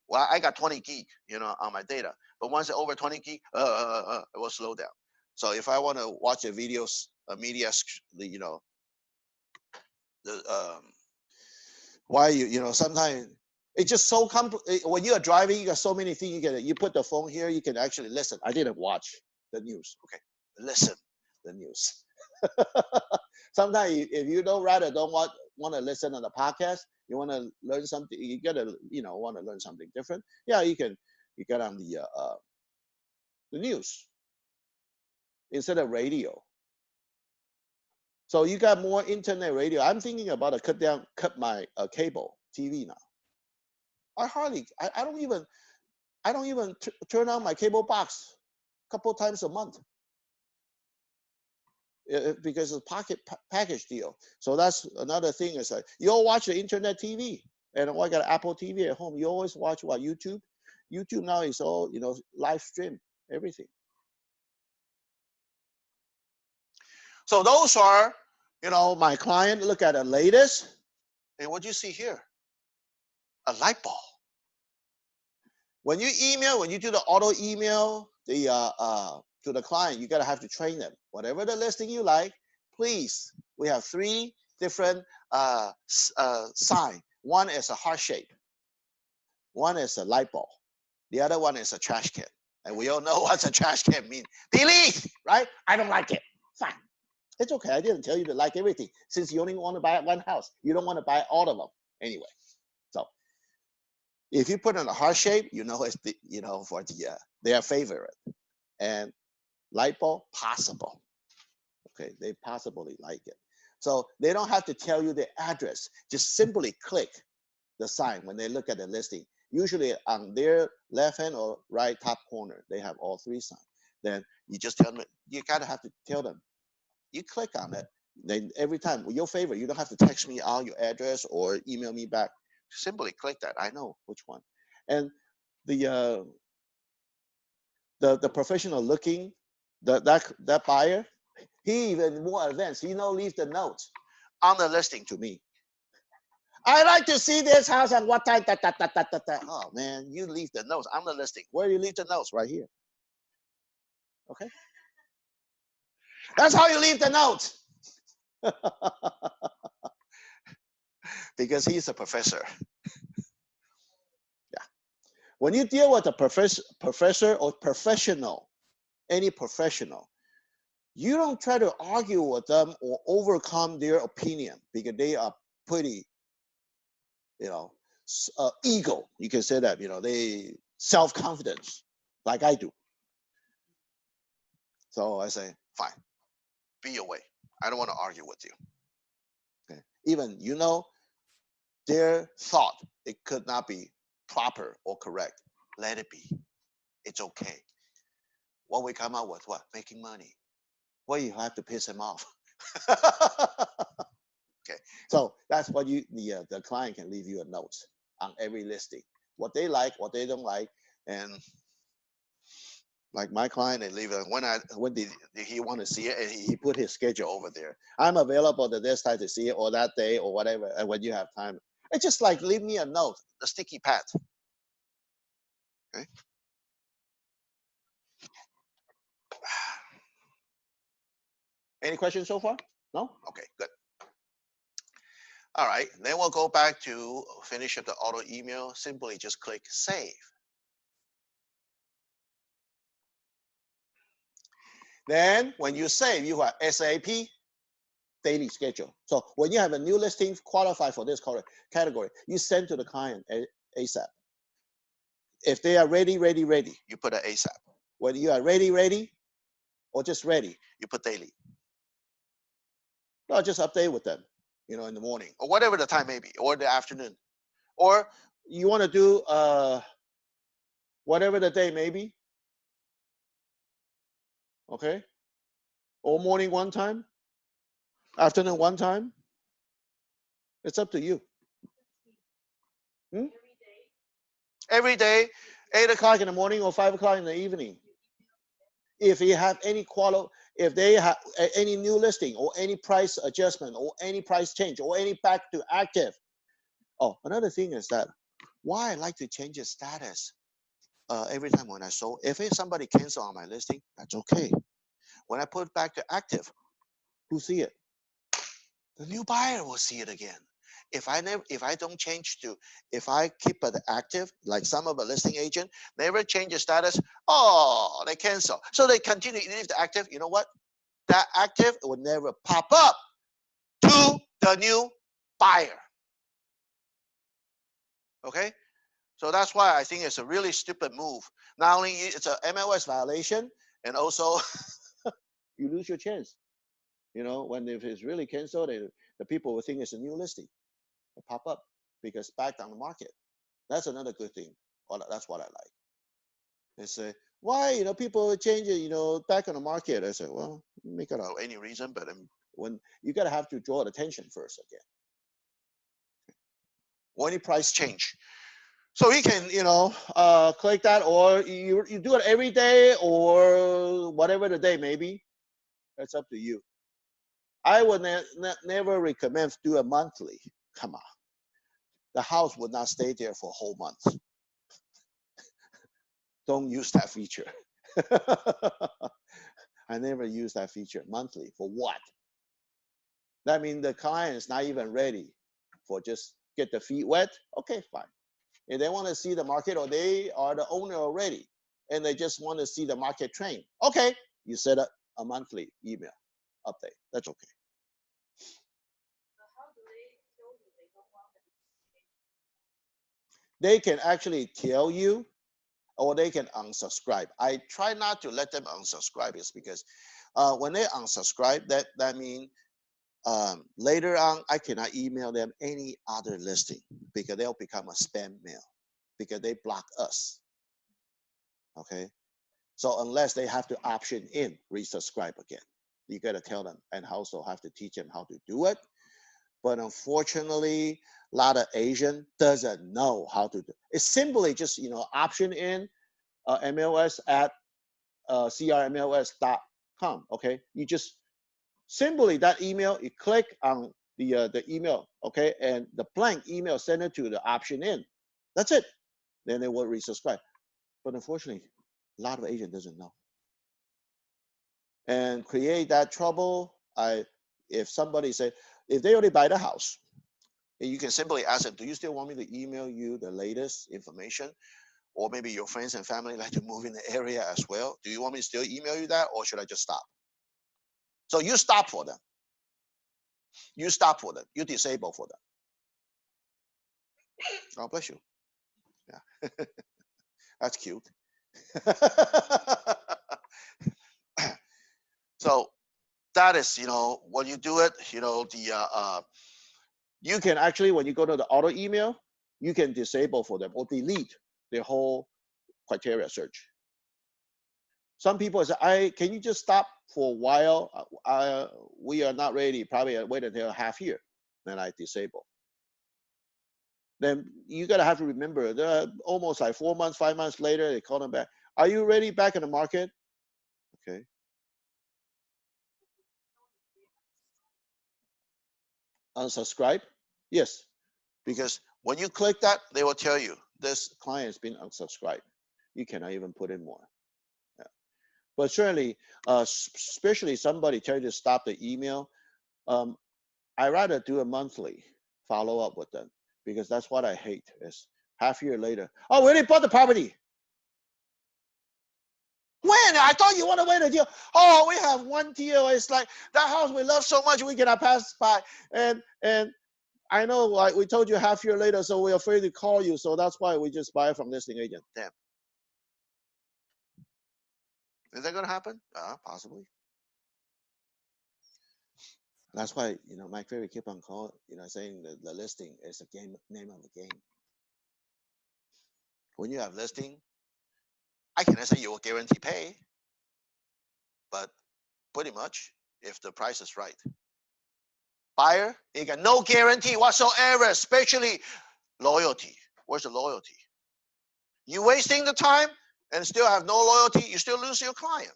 Well, I got 20 gig, on my data. But once it's over 20 gig, it will slow down. So if I want to watch a videos, media, why sometimes it's just so when you are driving, you got so many things you put the phone here, you can actually listen. I didn't watch the news. Okay, listen the news. Sometimes if you don't want to listen on the podcast, you want to learn something, you gotta want to learn something different. Yeah, you get on the news instead of radio. So you got more internet radio. I'm thinking about to cut my cable TV now. I don't even turn on my cable box a couple times a month because of package deal. So that's another thing is like you all watch the internet TV, and I got Apple TV at home. You always watch what? YouTube. YouTube now is all live stream everything. So those are my client. Look at the latest, and what you see here, a light bulb. When you do the auto email to the client, you gotta have to train them. Whatever the listing you like, please. We have 3 different sign. One is a heart shape. One is a light bulb. The other one is a trash can. And we all know what a trash can means. Delete, right? I don't like it. Fine. It's okay. I didn't tell you to like everything. Since you only want to buy one house, you don't want to buy all of them anyway. So if you put in a heart shape, it's for their favorite. And light bulb, possible. Okay, they possibly like it. So they don't have to tell you the address. Just simply click the sign when they look at the listing. Usually on their left hand or right top corner, they have all 3 signs. Then you just tell them, you gotta have to tell them. You click on it, then every time, your favorite, you don't have to text me out your address or email me back. Simply click that. I know which one. And the professional looking, that buyer, He even more advanced. He leave the notes on the listing to me. I like to see this house at what time. Oh man, you leave the notes on the listing. Where do you leave the notes? Right here. Okay. That's how you leave the notes. Because he's a professor. Yeah. When you deal with a professor or professional, any professional, you don't try to argue with them or overcome their opinion because they are pretty, ego. You can say that, they self-confidence, like I do. So I say, fine, be your way. I don't want to argue with you. Okay. Even, their thought, it could not be proper or correct. Let it be. It's okay. What we come out with, what? Making money. Well, you have to piss him off. Okay. So that's what the client can leave you a note on every listing. What they like, what they don't like. And like my client, they leave it when did he want to see it, and he put his schedule over there. I'm available at this time to see it, or that day, or whatever, and when you have time. It's just like leave me a note, a sticky pad. Okay. Any questions so far? No? Okay, good. All right, then we'll go back to finish up the auto email. Simply just click save. Then when you save, you have SAP daily schedule. So when you have a new listing qualify for this category, you send to the client ASAP. If they are ready, you put an ASAP. When you are ready, or just ready, you put daily. No, just update with them, in the morning or whatever the time may be, or the afternoon, or you want to do whatever the day may be. Okay, or morning one time, afternoon one time. It's up to you. Every day, 8 o'clock in the morning or 5 o'clock in the evening. If you have any if they have any new listing or any price adjustment or any price change or any back to active. Oh, another thing is that why I like to change the status every time when I sold. If somebody cancel on my listing, that's okay. When I put back to active, who see it? The new buyer will see it again. If I don't change if I keep it active, like some of the listing agent never change the status, oh, they cancel. So they continue to leave the active. You know what? That active will never pop up to the new buyer. Okay? So that's why I think it's a really stupid move. Not only it's a MLS violation, and also you lose your chance. When if it's really canceled, the people will think it's a new listing. It pop up because back on the market. That's another good thing. That's what I like. They say, why, people change it, back on the market. I say, well, make it out any reason, but when you gotta have to draw the attention first again. Or any price change. So he can, click that, or you do it every day or whatever the day may be. That's up to you. I would never recommend do a monthly. Come on. The house would not stay there for a whole month. Don't use that feature. I never use that feature. Monthly for what? That means the client is not even ready for just get the feet wet. Okay, fine. If they want to see the market, or they are the owner already and they just want to see the market trend, okay, you set up a monthly email update. That's okay. They can actually tell you, or they can unsubscribe. I try not to let them unsubscribe, is because when they unsubscribe, that means later on I cannot email them any other listing because they'll become a spam mail because they block us. Okay, so unless they have to option in resubscribe again, you got to tell them, and also have to teach them how to do it. But unfortunately, a lot of Asian doesn't know how to do it. It's simply just option in MLS at crmls.com. Okay, you just Simply that email, you click on the email, okay, and the blank email send it to the option in. That's it. Then they will resubscribe. But unfortunately, a lot of agent doesn't know. And create that trouble. If somebody say, if they already buy the house, you can simply ask them, do you still want me to email you the latest information? Or maybe your friends and family like to move in the area as well. Do you want me to still email you that, or should I just stop? So you stop for them. You stop for them. You disable for them. God bless you. Yeah. That's cute. So that is, when you do it, you can actually, when you go to the auto email, you can disable for them or delete the whole criteria search. Some people say, can you just stop for a while? We are not ready. Probably wait until half year. Then I disable. Then you gotta have to remember, almost like 4 months, 5 months later, they call them back. Are you ready back in the market? Okay. Unsubscribe? Yes. Because when you click that, they will tell you this client has been unsubscribed. You cannot even put in more. Yeah. But certainly, especially somebody tell you to stop the email, I rather do a monthly follow up with them, because that's what I hate is half year later. Oh, we already bought the property. When? I thought you want to wait a deal. Oh, we have one deal. It's like that house we love so much we cannot pass by. And I know, like we told you half year later, so we're afraid to call you. So that's why we just buy from listing agent. Damn. Is that gonna happen? Possibly. That's why, Mike Ferry keep on calling, saying that the listing is a name of the game. When you have listing, I cannot say you will guarantee pay, but pretty much if the price is right. Buyer, you got no guarantee whatsoever, especially loyalty. Where's the loyalty? You wasting the time and still have no loyalty, you still lose your client.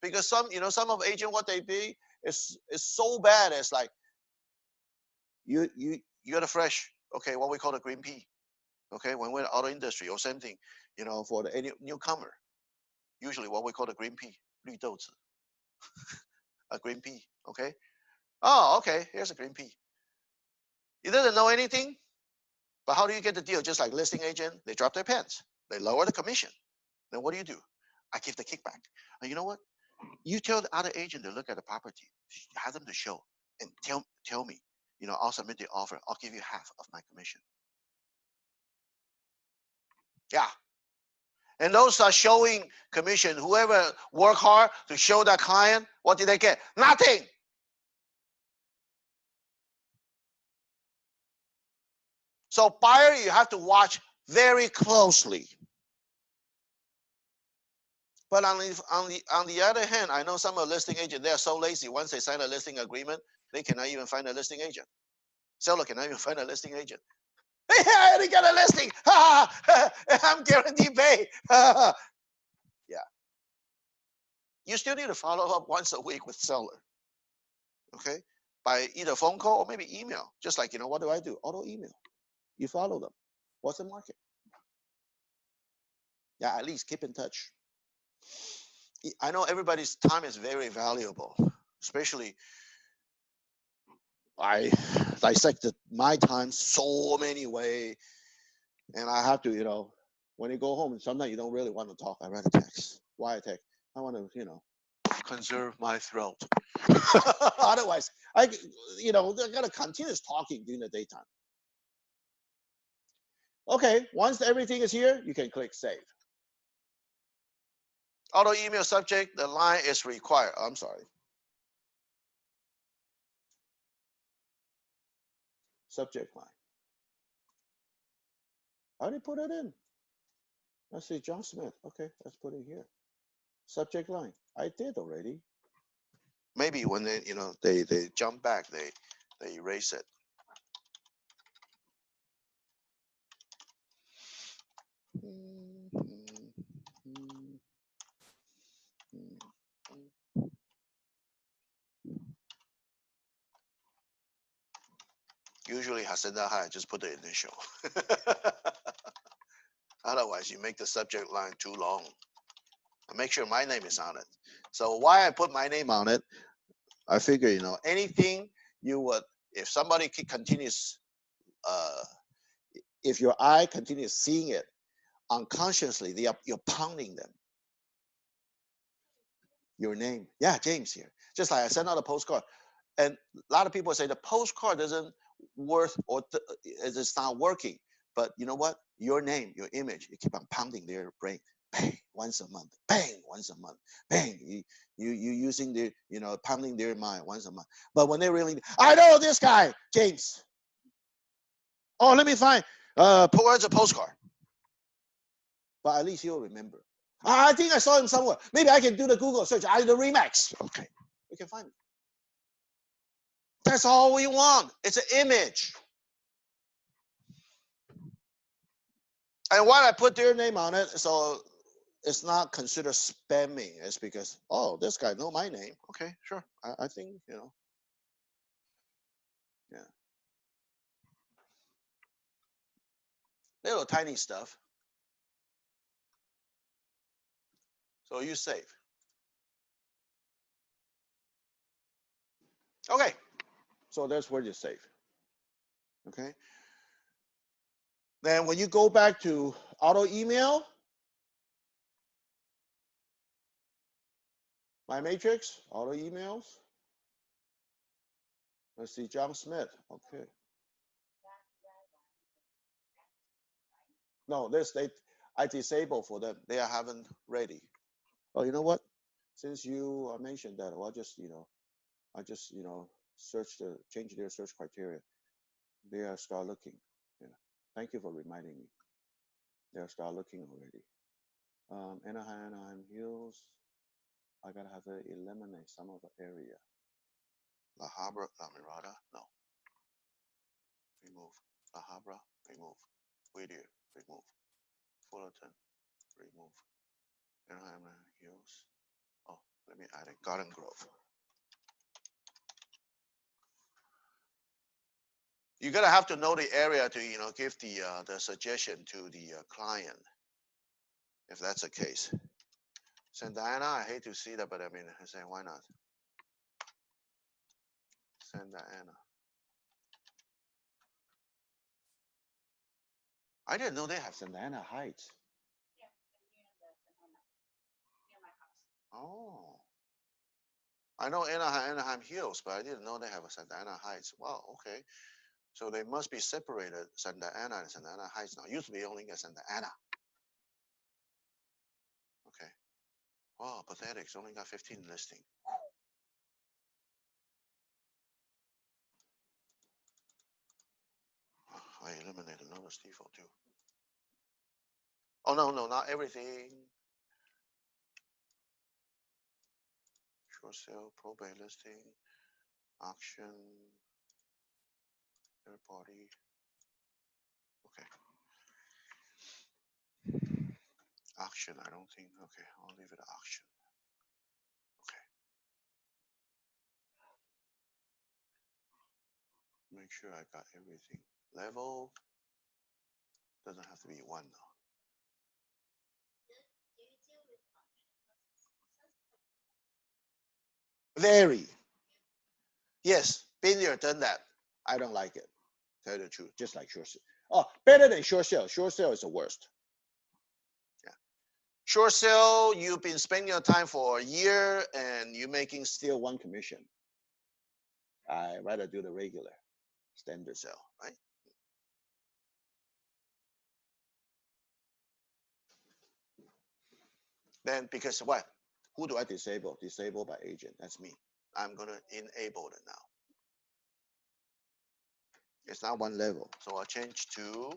Because some of agent, what they be is so bad. It's like you got a fresh, okay, what we call a green pea. Okay, when we're in the auto industry or same thing, for any newcomer, usually what we call the green pea, 绿豆子, a green pea. Okay. Oh, okay, here's a green pea. He doesn't know anything, but how do you get the deal? Just like listing agent, they drop their pants, they lower the commission. Then what do? I give the kickback. And you know what? You tell the other agent to look at the property, have them to show, and tell me, I'll submit the offer. I'll give you half of my commission. Yeah. And those are showing commission. Whoever work hard to show that client, what did they get? Nothing. So buyer, you have to watch very closely. But on the other hand, I know some of the listing agents, they are so lazy. Once they sign a listing agreement, they cannot even find a listing agent. Seller cannot even find a listing agent. Hey, I already got a listing. I'm guaranteed pay. Yeah. You still need to follow up once a week with seller. Okay? By either phone call or maybe email. Just like, what do I do? Auto email. You follow them. What's the market? Yeah, at least keep in touch. I know everybody's time is very valuable, especially I dissected my time so many ways, and I have to, when you go home, sometimes you don't really want to talk. I rather text. Why I text? I want to, conserve my throat. Otherwise, I gotta continue talking during the daytime. Okay, once everything is here, you can click save. Auto email subject, the line is required. I'm sorry. Subject line. I already put it in. Let's see, John Smith. Okay, let's put it here. Subject line. I did already. Maybe when they, they jump back, they erase it. Usually Hacienda High, just put the initial. Otherwise, you make the subject line too long. I make sure my name is on it. So why I put my name on it, I figure, you know, anything you would, if somebody continues, if your eye continues seeing it unconsciously, you're pounding them. Your name, yeah, James here. Just like I sent out a postcard, and a lot of people say the postcard doesn't worth or it's not working. But you know what? Your name, your image, you keep on pounding their brain. Bang, once a month. Bang, once a month. Bang, you using their, you know, pounding their mind once a month. But when they really, I know this guy, James. Oh, let me find. Where's a postcard? But at least he'll remember. I think I saw him somewhere. Maybe I can do the Google search. The Remax. Okay, we can find it. That's all we want. It's an image. And why I put their name on it, so it's not considered spamming. It's because, oh, this guy know my name. Okay, sure. I think, you know. Yeah. Little tiny stuff. So you save. Okay. So that's where you save. Okay. Then when you go back to auto email, my matrix, auto emails. Let's see, John Smith. Okay. No, I disable for them. They haven't ready. Oh, you know what? Since you mentioned that, well, I just change their search criteria. They are start looking. Yeah. Thank you for reminding me. They are start looking already. Anaheim Hills. I gotta have to eliminate some of the area. La Habra, La Mirada, no. Remove. La Habra, remove. Whittier, remove. Fullerton, remove. Anaheim Hills. Oh, let me add a Garden Grove. You're gonna have to know the area to, you know, give the suggestion to the client, if that's the case. Santa Ana, I hate to see that, but I mean, I say, why not? Santa Ana. I didn't know they have Santa Ana Heights. Yeah, near my house. Oh. I know Anaheim Hills, but I didn't know they have a Santa Ana Heights. Wow, okay. So they must be separated, Santa Ana and Santa Ana Heights now. Used to be only Santa Ana. Okay. Wow, pathetic. It's only got 15 listing. I eliminated notice default too. Oh, no, not everything. Short sale, probate listing, auction, third party. Okay. Auction, I don't think. Okay, I'll leave it at auction. Okay. Make sure I got everything. Level doesn't have to be 1 though. Very. Yes, been there, done that. I don't like it. Tell you the truth, just like short sale. Oh, better than short sale. Short sale is the worst. Yeah. Short sale, you've been spending your time for a year and you're making still 1 commission. I rather do the regular standard sale, right? Then because what? Who do I disable? Disable by agent. That's me. I'm gonna enable it now. It's not 1 level. So I'll change to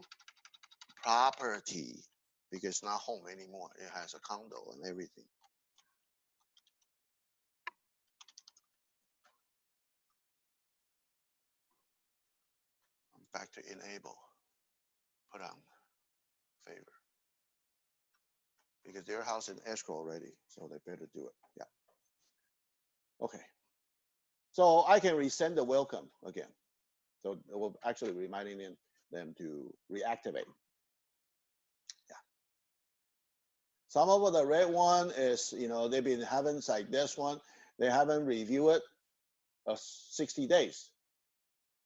property because it's not home anymore. It has a condo and everything. I'm back to enable. Put on favor. Because their house in escrow already, so they better do it. Yeah. Okay. So I can resend the welcome again. So it will actually reminding them to reactivate. Yeah. Some of the red one is, they've been having like this one, they haven't reviewed it 60 days.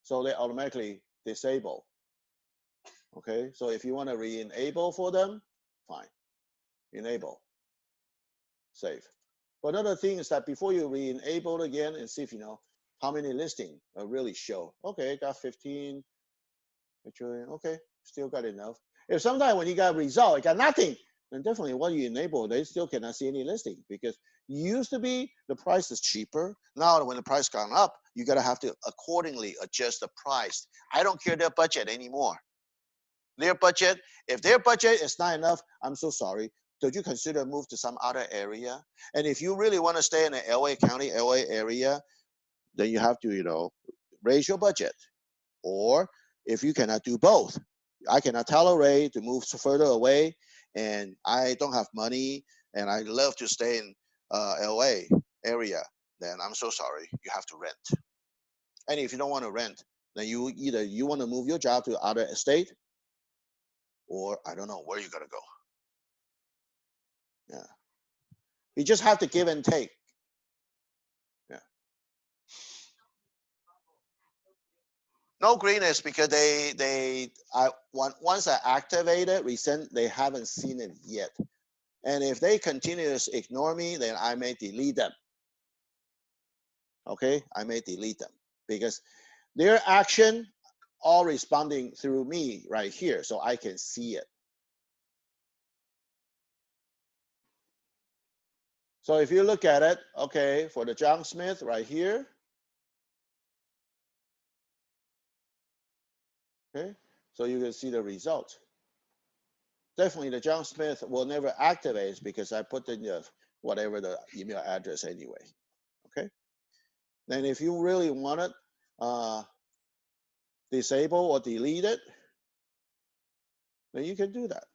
So they automatically disable. Okay, so if you want to re-enable for them, fine. Enable. Save. But another thing is that before you re-enable again and see if how many listings really show. Okay, got 15. Okay, still got enough. If sometimes when you got result, it got nothing, then definitely what you enable, they still cannot see any listing because used to be the price is cheaper. Now when the price gone up, you gotta have to accordingly adjust the price. I don't care their budget anymore. Their budget, if their budget is not enough, I'm so sorry. Did you consider move to some other area? And if you really want to stay in the LA County, LA area, then you have to, raise your budget. Or if you cannot do both, I cannot tolerate to move further away, and I don't have money, and I love to stay in LA area, then I'm so sorry, you have to rent. And if you don't want to rent, then you want to move your job to other state, or I don't know where you gotta go. Yeah, you just have to give and take. Yeah. No greenness because once I activate it, they haven't seen it yet. And if they continue to ignore me, then I may delete them. Okay, I may delete them because their action all responding through me right here, so I can see it. So if you look at it, okay, for the John Smith right here, okay, so you can see the result. Definitely the John Smith will never activate because I put in whatever the email address anyway. Okay. Then if you really want it, disable or delete it, then you can do that.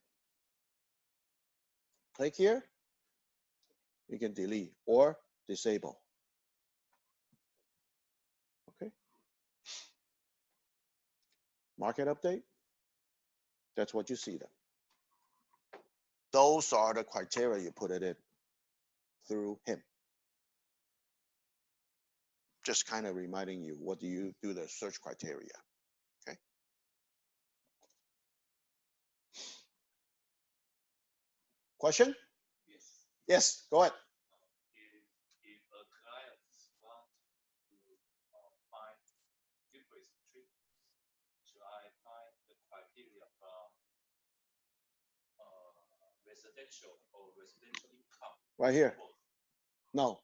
Click here, you can delete or disable. Okay. Market update, that's what you see then. Those are the criteria you put it in through him. Just kind of reminding you, what do you do the search criteria? Okay. Question? Yes. Yes, go ahead. If a client wants to find different treatments, should I find the criteria from residential or residential income? Right here. No.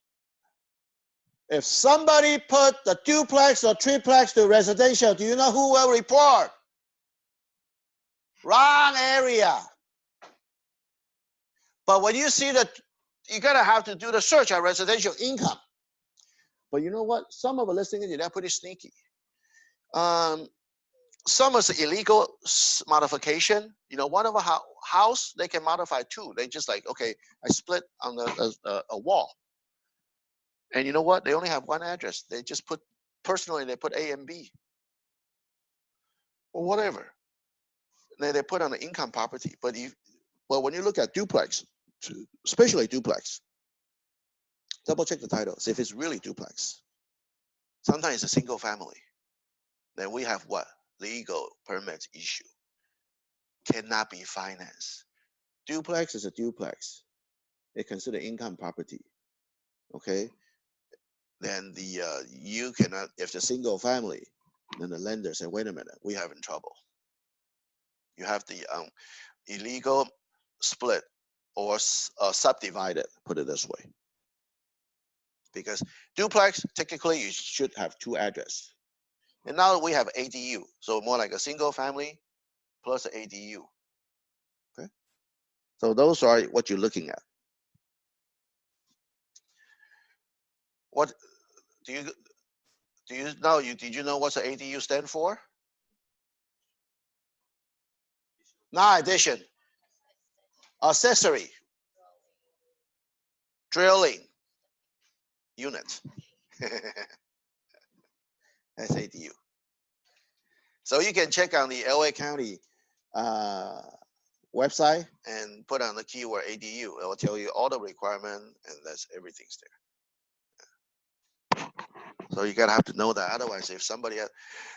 If somebody put the duplex or triplex to residential, do you know who will report? Wrong area. But when you see that, you gotta have to do the search on residential income. But you know what? Some of the listings, they're pretty sneaky. Some is illegal modification. One of a house, they can modify two. They just like, okay, I split on a wall. And you know what? They only have one address. They just put, personally, they put A and B. Or whatever. They put on the income property. But when you look at duplex, especially duplex, double check the titles. If it's really duplex, sometimes it's a single family. Then we have what? Legal permits issue. Cannot be financed. Duplex is a duplex. They consider income property. Okay. Then you cannot, if the single family, then the lender say, wait a minute, we have in trouble. You have the illegal split or subdivided, put it this way. Because duplex, technically, you should have two addresses. And now we have ADU, so more like a single family plus an ADU. Okay, so those are what you're looking at. What do you know? Did you know what the ADU stand for? Not addition, accessory, drilling unit. That's ADU. So you can check on the LA County website and put on the keyword ADU. It will tell you all the requirement, and that's everything's there. So you gotta have to know that. Otherwise, if somebody has,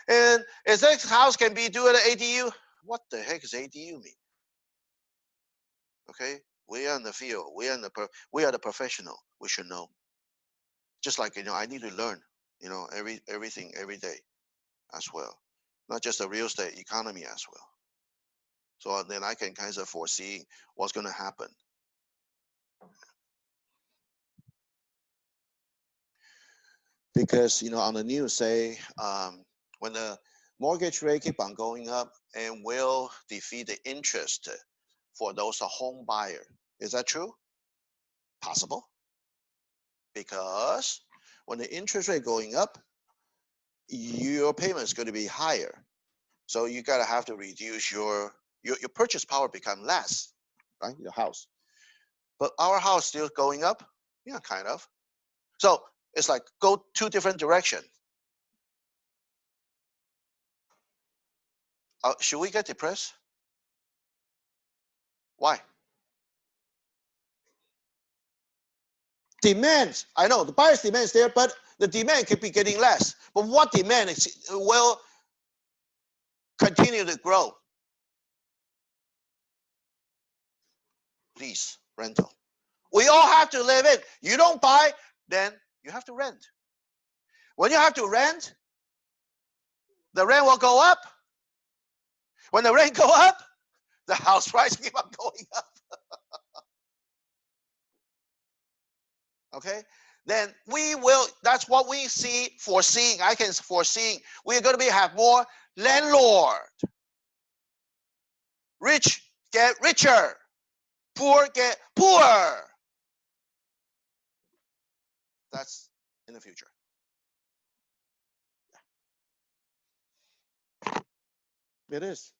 and is this house can be do an ADU? What the heck does ADU mean? Okay, we are in the field. We are the professional. We should know. Just like I need to learn. Everything every day, as well. Not just the real estate economy as well. So then I can kind of foresee what's going to happen. Because on the news say when the mortgage rate keep on going up and will defeat the interest for those home buyer. Is that true? Possible. Because when the interest rate going up, your payment is going to be higher. So you gotta have to reduce your purchase power become less, right? Your house. But our house still going up? Yeah, kind of. So it's like go two different directions. Should we get depressed? Why? Demands. I know the buyer's demand is there, but the demand could be getting less. But what demand will continue to grow? Lease, rental. We all have to live in. You don't buy, then you have to rent. When you have to rent, the rent will go up. When the rent go up, the house price keep on going up. Okay? Then that's what we foreseeing. I can foresee we're going to have more landlord. Rich get richer. Poor get poorer. That's in the future. It is.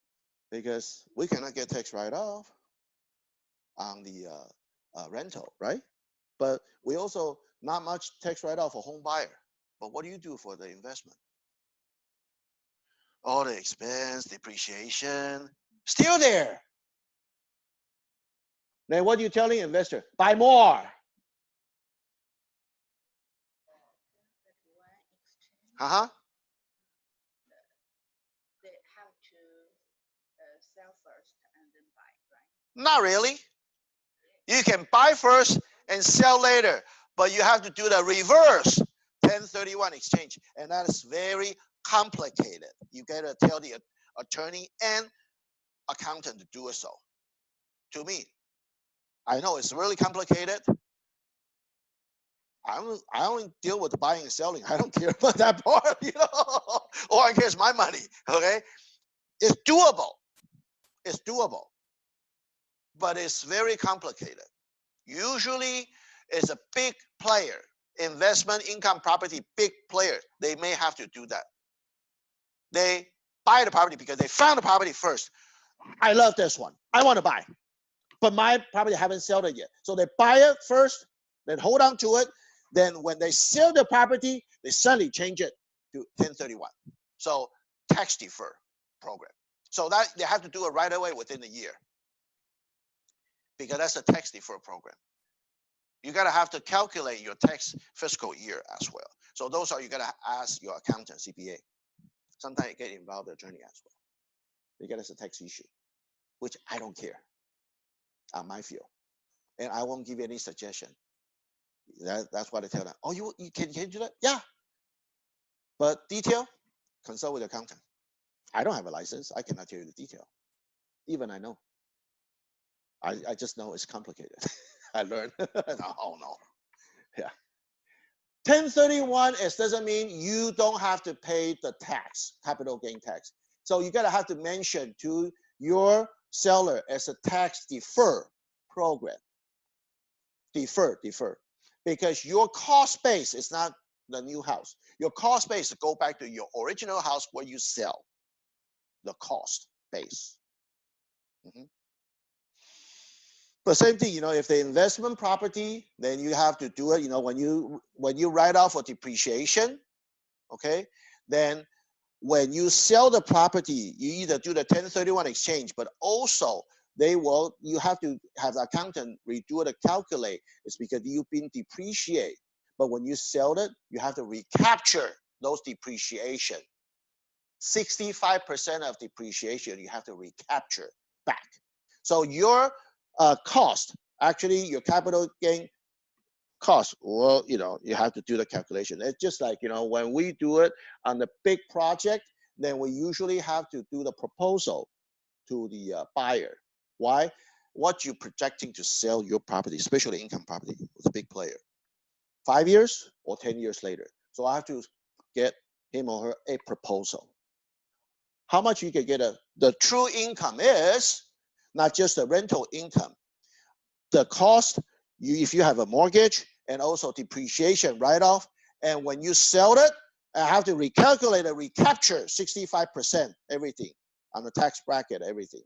Because we cannot get tax write-off on the rental, right? But we also not much tax write-off for home buyer. But what do you do for the investment? All the expense, depreciation, still there. Then what are you telling investor? Buy more. Uh-huh. They have to sell first and then buy, right? Not really. You can buy first and sell later, but you have to do the reverse 1031 exchange, and that is very complicated. You gotta tell the attorney and accountant to do so. To me, I know it's really complicated. I only deal with the buying and selling. I don't care about that part, All I care is my money. Okay, it's doable. It's doable, but it's very complicated. Usually, it's a big player, investment, income, property, big player. They may have to do that. They buy the property because they found the property first. I love this one. I want to buy, but my property haven't sold it yet. So they buy it first, then hold on to it. Then when they sell the property, they suddenly change it to 1031. So tax defer program. So that they have to do it right away within a year, because that's a tax defer program. You gotta have to calculate your tax fiscal year as well. So those are you gotta ask your accountant, CPA. Sometimes you get involved with attorney as well, because it's a tax issue, which I don't care on my field, and I won't give you any suggestion. That's why they tell them. Oh, you can do that? Yeah, but detail, consult with your accountant. I don't have a license. I cannot tell you the detail. Even I know. I just know it's complicated. I learned. Oh no. Yeah. 1031 doesn't mean you don't have to pay the tax, capital gain tax. So you gotta have to mention to your seller as a tax defer program. Defer. Because your cost base is not the new house. Your cost base go back to your original house where you sell. The cost base. But same thing, if the investment property, then you have to do it. When you write off for depreciation, okay, then when you sell the property, you either do the 1031 exchange, but also you have to have the accountant redo the calculate. It's because you've been depreciated. But when you sell it, you have to recapture those depreciation. 65% of depreciation you have to recapture back. So your cost, actually your capital gain cost, well, you have to do the calculation. It's just like, when we do it on the big project, then we usually have to do the proposal to the buyer. Why? What you're projecting to sell your property, especially income property with a big player, 5 years or 10 years later. So I have to get him or her a proposal. How much you can get the true income is not just the rental income. The cost, if you have a mortgage and also depreciation write-off, and when you sell it, I have to recalculate and recapture 65% everything on the tax bracket, everything.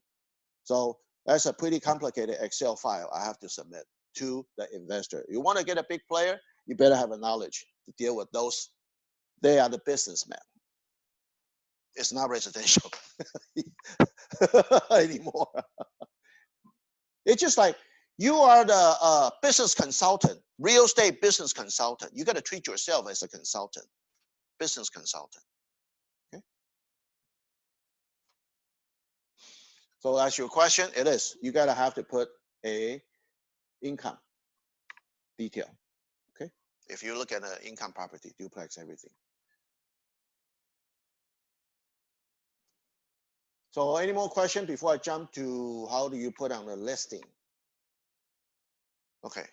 So that's a pretty complicated Excel file I have to submit to the investor. You want to get a big player, you better have a knowledge to deal with those. They are the businessmen. It's not residential anymore. It's just like you are the business consultant, real estate business consultant. You got to treat yourself as a consultant, business consultant. Okay. So that's your question. It is. You got to have to put a income detail. Okay. If you look at an income property, duplex, everything. So any more questions before I jump to how do you put on the listing? Okay.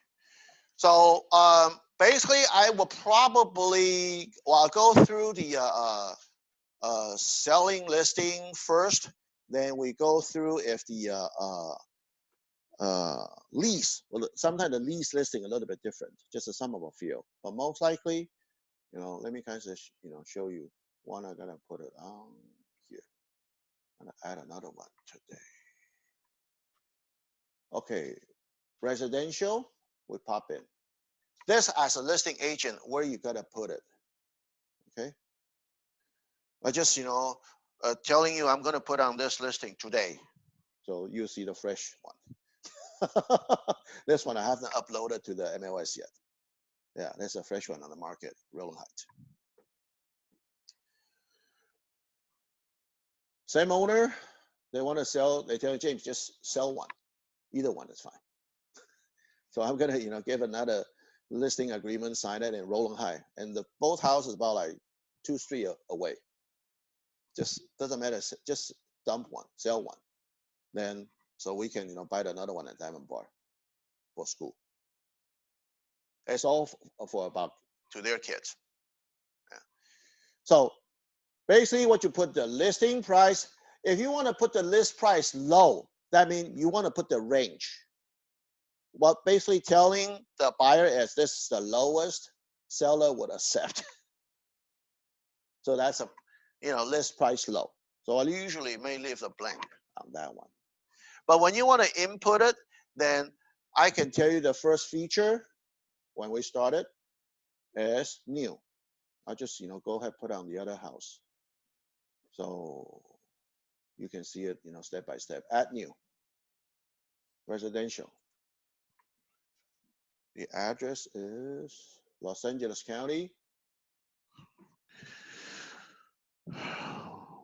So basically, I will probably, I'll go through the selling listing first. Then we go through if the lease, well, sometimes the lease listing a little bit different, just a sum of a few. But most likely, let me kind of, show you one. I'm gonna put it on here. I'm gonna add another one today. Okay, residential, we pop in. This as a listing agent, where you gotta put it, okay? I just, telling you I'm gonna put on this listing today. So you see the fresh one. This one I haven't uploaded to the MLS yet. Yeah, there's a fresh one on the market, Rolling Heights. Same owner, they want to sell, they tell James, just sell one. Either one is fine. So I'm gonna, give another listing agreement, sign it in Rolling High. And both houses about like 2 streets away. Just doesn't matter, just dump one, sell one. Then, so we can, buy another one at Diamond Bar for school. It's all for about to their kids. Yeah. So basically what you put the listing price, if you want to put the list price low, that means you want to put the range. What basically telling the buyer is this is the lowest seller would accept. So that's a, list price low. So I usually may leave a blank on that one. But when you want to input it, then I can tell you the first feature when we started is new. I just, go ahead, put on the other house. So you can see it, step by step. Add new. Residential. The address is Los Angeles County.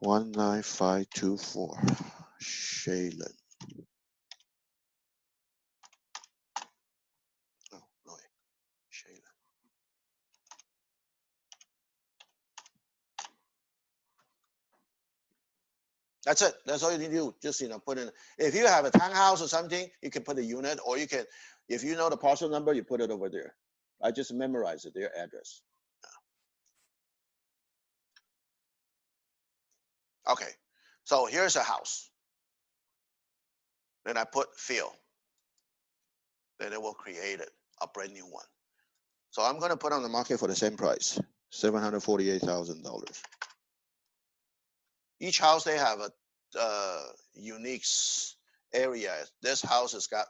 19524 Shaylin. Oh, no, Shaylin. That's it. That's all you need to do. Just, put in. If you have a townhouse or something, you can put a unit, or you can, if you know the parcel number, you put it over there. I just memorize it, their address. Okay, so here's a house. Then I put fill. Then it will create it, a brand new one. So I'm going to put on the market for the same price, $748,000. Each house, they have a unique area. This house has got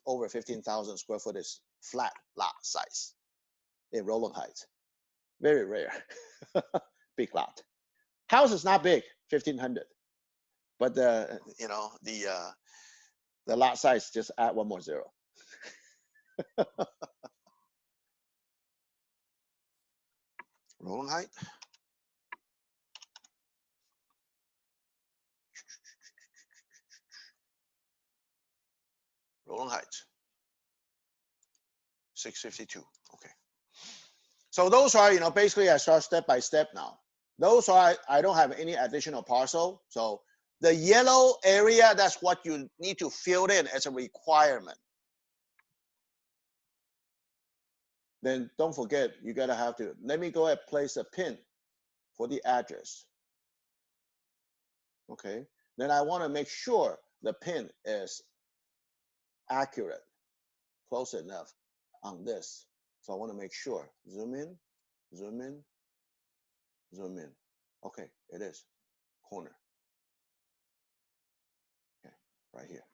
over 15,000 square foot is flat lot size in Rolling Heights. Very rare. Big lot. House is not big, 1,500, but the the lot size just add one more zero. Rolling height. Rolling height. 652. Okay. So those are, basically I start step by step now. Those are, I don't have any additional parcel. So the yellow area, that's what you need to fill in as a requirement. Then don't forget, you gotta have to, let me go ahead and place a pin for the address. Okay, then I wanna make sure the pin is accurate, close enough on this. So I wanna make sure, zoom in, zoom in, zoom in. Okay, it is, corner. Okay, right here.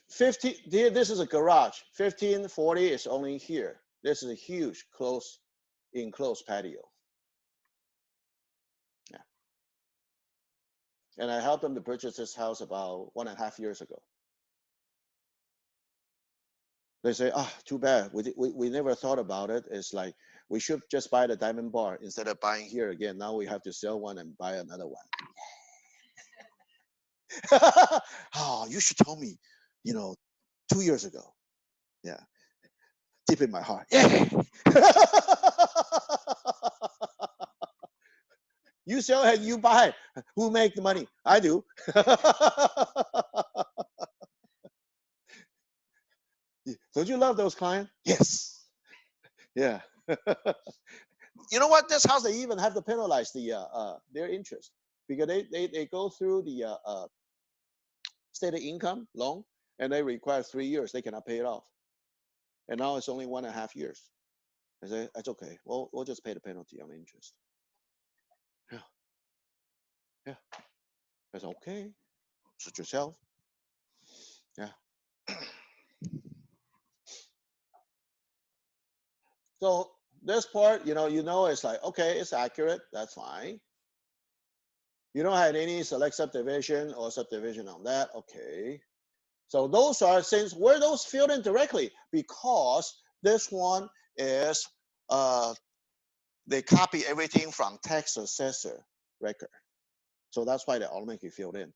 50, this is a garage. 1540 is only here. This is a huge enclosed patio. Yeah. And I helped them to purchase this house about 1.5 years ago. They say, too bad. We never thought about it. It's like, we should just buy the diamond bar instead of buying here again. Now we have to sell one and buy another one. Oh, you should tell me, 2 years ago. Yeah. Deep in my heart. Yeah. You sell and you buy. Who make the money? I do. Don't you love those clients? Yes. Yeah. You know what? That's how they even have to penalize their interest, because they go through the state of income loan, and they require 3 years. They cannot pay it off, and now it's only 1.5 years. I say that's okay. We'll just pay the penalty on interest. Yeah. Yeah. That's okay. Suit yourself. Yeah. So this part, it's like, okay, it's accurate. That's fine. You don't have any select subdivision or subdivision on that. Okay. So those are, since were those filled in directly? Because this one is, they copy everything from tax assessor record. So that's why they automatically filled in.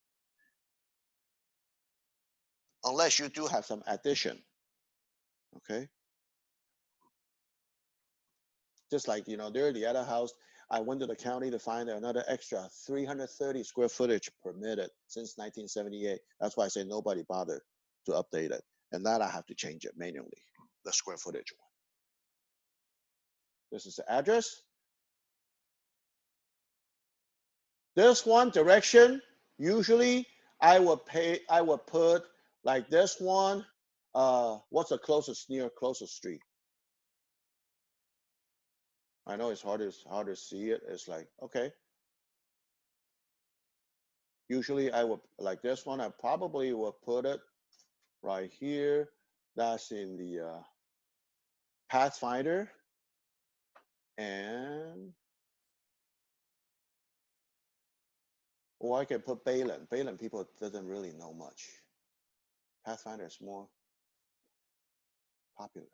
Unless you do have some addition. Okay. Just like, there, the other house, I went to the county to find another extra 330 square footage permitted since 1978. That's why I say nobody bothered to update it. And that I have to change it manually, the square footage one. This is the address. This one, direction, usually I would put like this one, what's the closest street? I know it's hard to see it. It's like, okay. Usually I would, like this one, I probably would put it right here. That's in the Pathfinder. And, or I can put Balin. Balin people doesn't really know much. Pathfinder is more popular.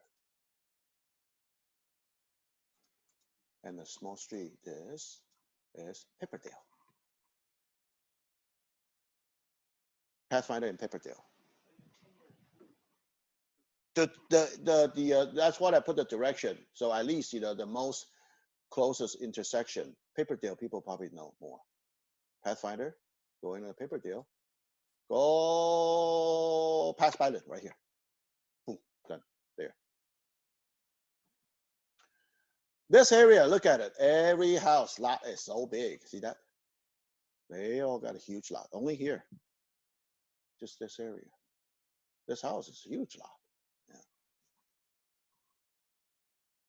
And the small street is Pepperdale. Pathfinder in Pepperdale. That's what I put the direction. So at least, the most closest intersection. Pepperdale people probably know more. Pathfinder, go into Pepperdale. Go past Pilot right here. Boom, done. There. This area, look at it. Every house lot is so big. See that? They all got a huge lot. Only here. Just this area. This house is a huge lot.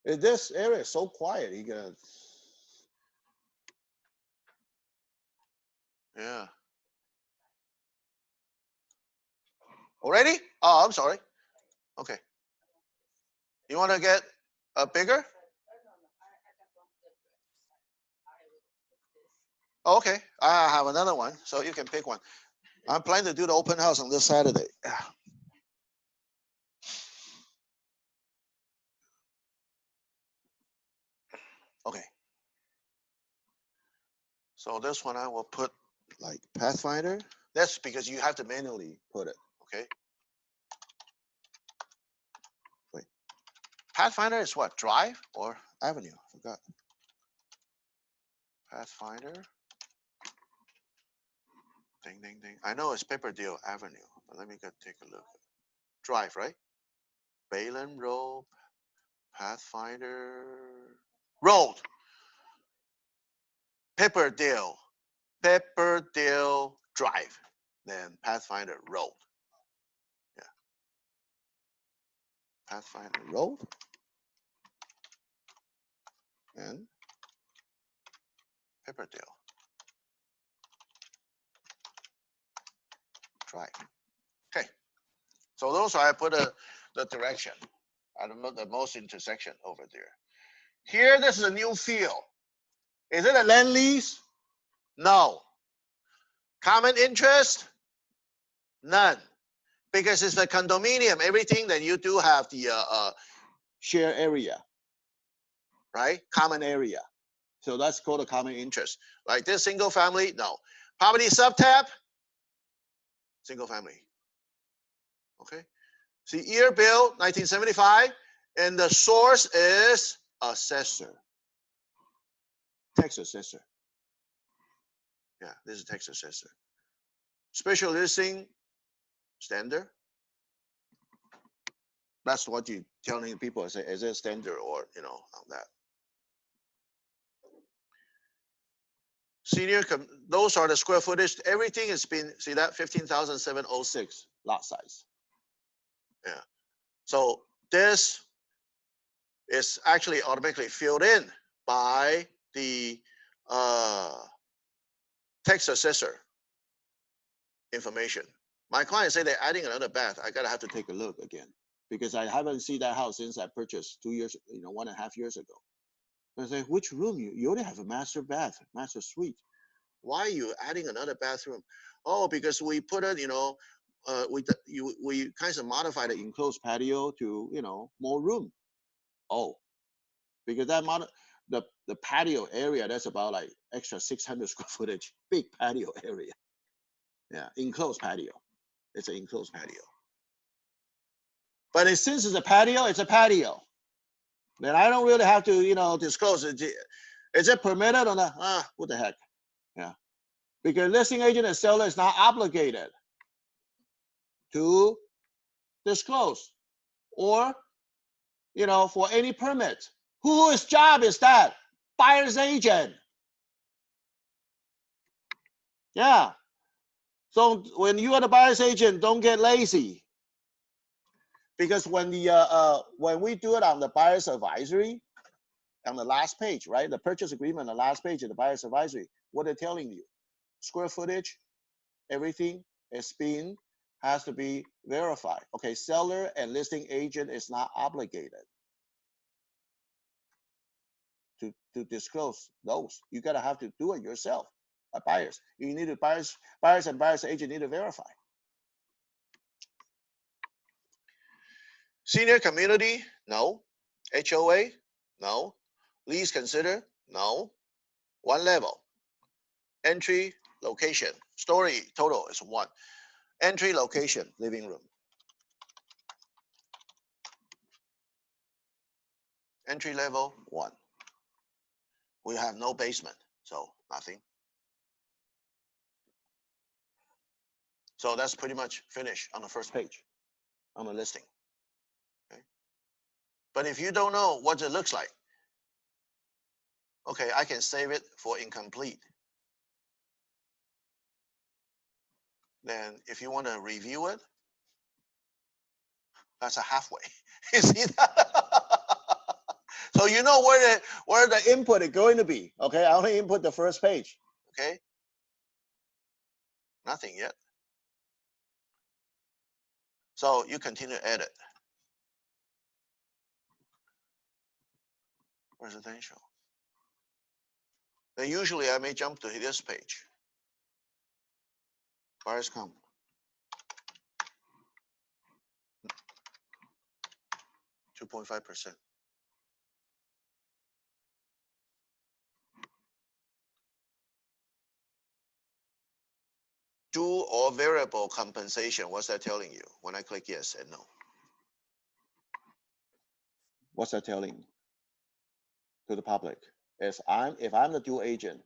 Yeah. This area is so quiet. You gotta. Yeah. Already? Oh, I'm sorry. Okay. You want to get Bigger? No, I got one different. I will put this. Okay, I have another one, so you can pick one. I'm planning to do the open house on this Saturday. Okay. So this one I will put like Pathfinder. That's because you have to manually put it. Okay. Wait. Pathfinder is what? Drive or Avenue? I forgot. Pathfinder. Ding, ding, ding. I know it's Pepperdale Avenue, but let me go take a look. Drive, right? Balin Road, Pathfinder Road. Pepperdale Drive. Then Pathfinder Road. Yeah. Pathfinder Road. And Pepperdale Drive. Okay. So those are I put the direction. I don't know the most intersection over there. Here, this is a new field. Is it a land lease? No. Common interest? None. Because it's a condominium. Everything that you do have the share area, right? Common area. So that's called a common interest. Like this single family? No. Property subtab? Single family. Okay. See, year bill 1975, and the source is assessor. Tax assessor. Yeah, this is tax assessor. Special listing standard. That's what you telling people is it standard or on that. Senior, those are the square footage. Everything has been, see that 15,706 lot size. Yeah. So this is actually automatically filled in by the tax assessor information. My client say they're adding another bath. I gotta have to take a look again because I haven't seen that house since I purchased 2 years, 1.5 years ago. I say, which room? You already have a master bath, master suite. Why are you adding another bathroom? Oh, because we put it, we kind of modified the enclosed patio to, more room. Oh, because the patio area, that's about like extra 600 square footage, big patio area. Yeah, enclosed patio. It's an enclosed patio. But since it's a patio, it's a patio. Then I don't really have to, disclose it. Is it permitted or not? What the heck? Yeah. Because listing agent and seller is not obligated to disclose or, for any permit. Whose job is that? Buyer's agent. Yeah. So when you are the buyer's agent, don't get lazy. Because when we do it on the buyer's advisory, on the last page, right? The purchase agreement, the last page of the buyer's advisory, what they're telling you, square footage, everything has to be verified. Okay, seller and listing agent is not obligated to disclose those. You gotta have to do it yourself. Buyers, you need to buyers and buyer's agent need to verify. Senior community, no. HOA, no. Lease consider, no. One level. Entry, location. Story total is 1. Entry, location, living room. Entry level, 1. We have no basement, so nothing. So that's pretty much finished on the first page on the listing. Okay. But if you don't know what it looks like, okay, I can save it for incomplete. Then if you want to review it, that's a halfway. You see that? So you know where the input is going to be. Okay, I only input the first page. Okay. Nothing yet. So you continue to edit. residential. Then usually I may jump to this page. Buyer's comp. .5%. Do or variable compensation. What's that telling you? When I click yes and no. What's that telling to the public? If I'm the dual agent,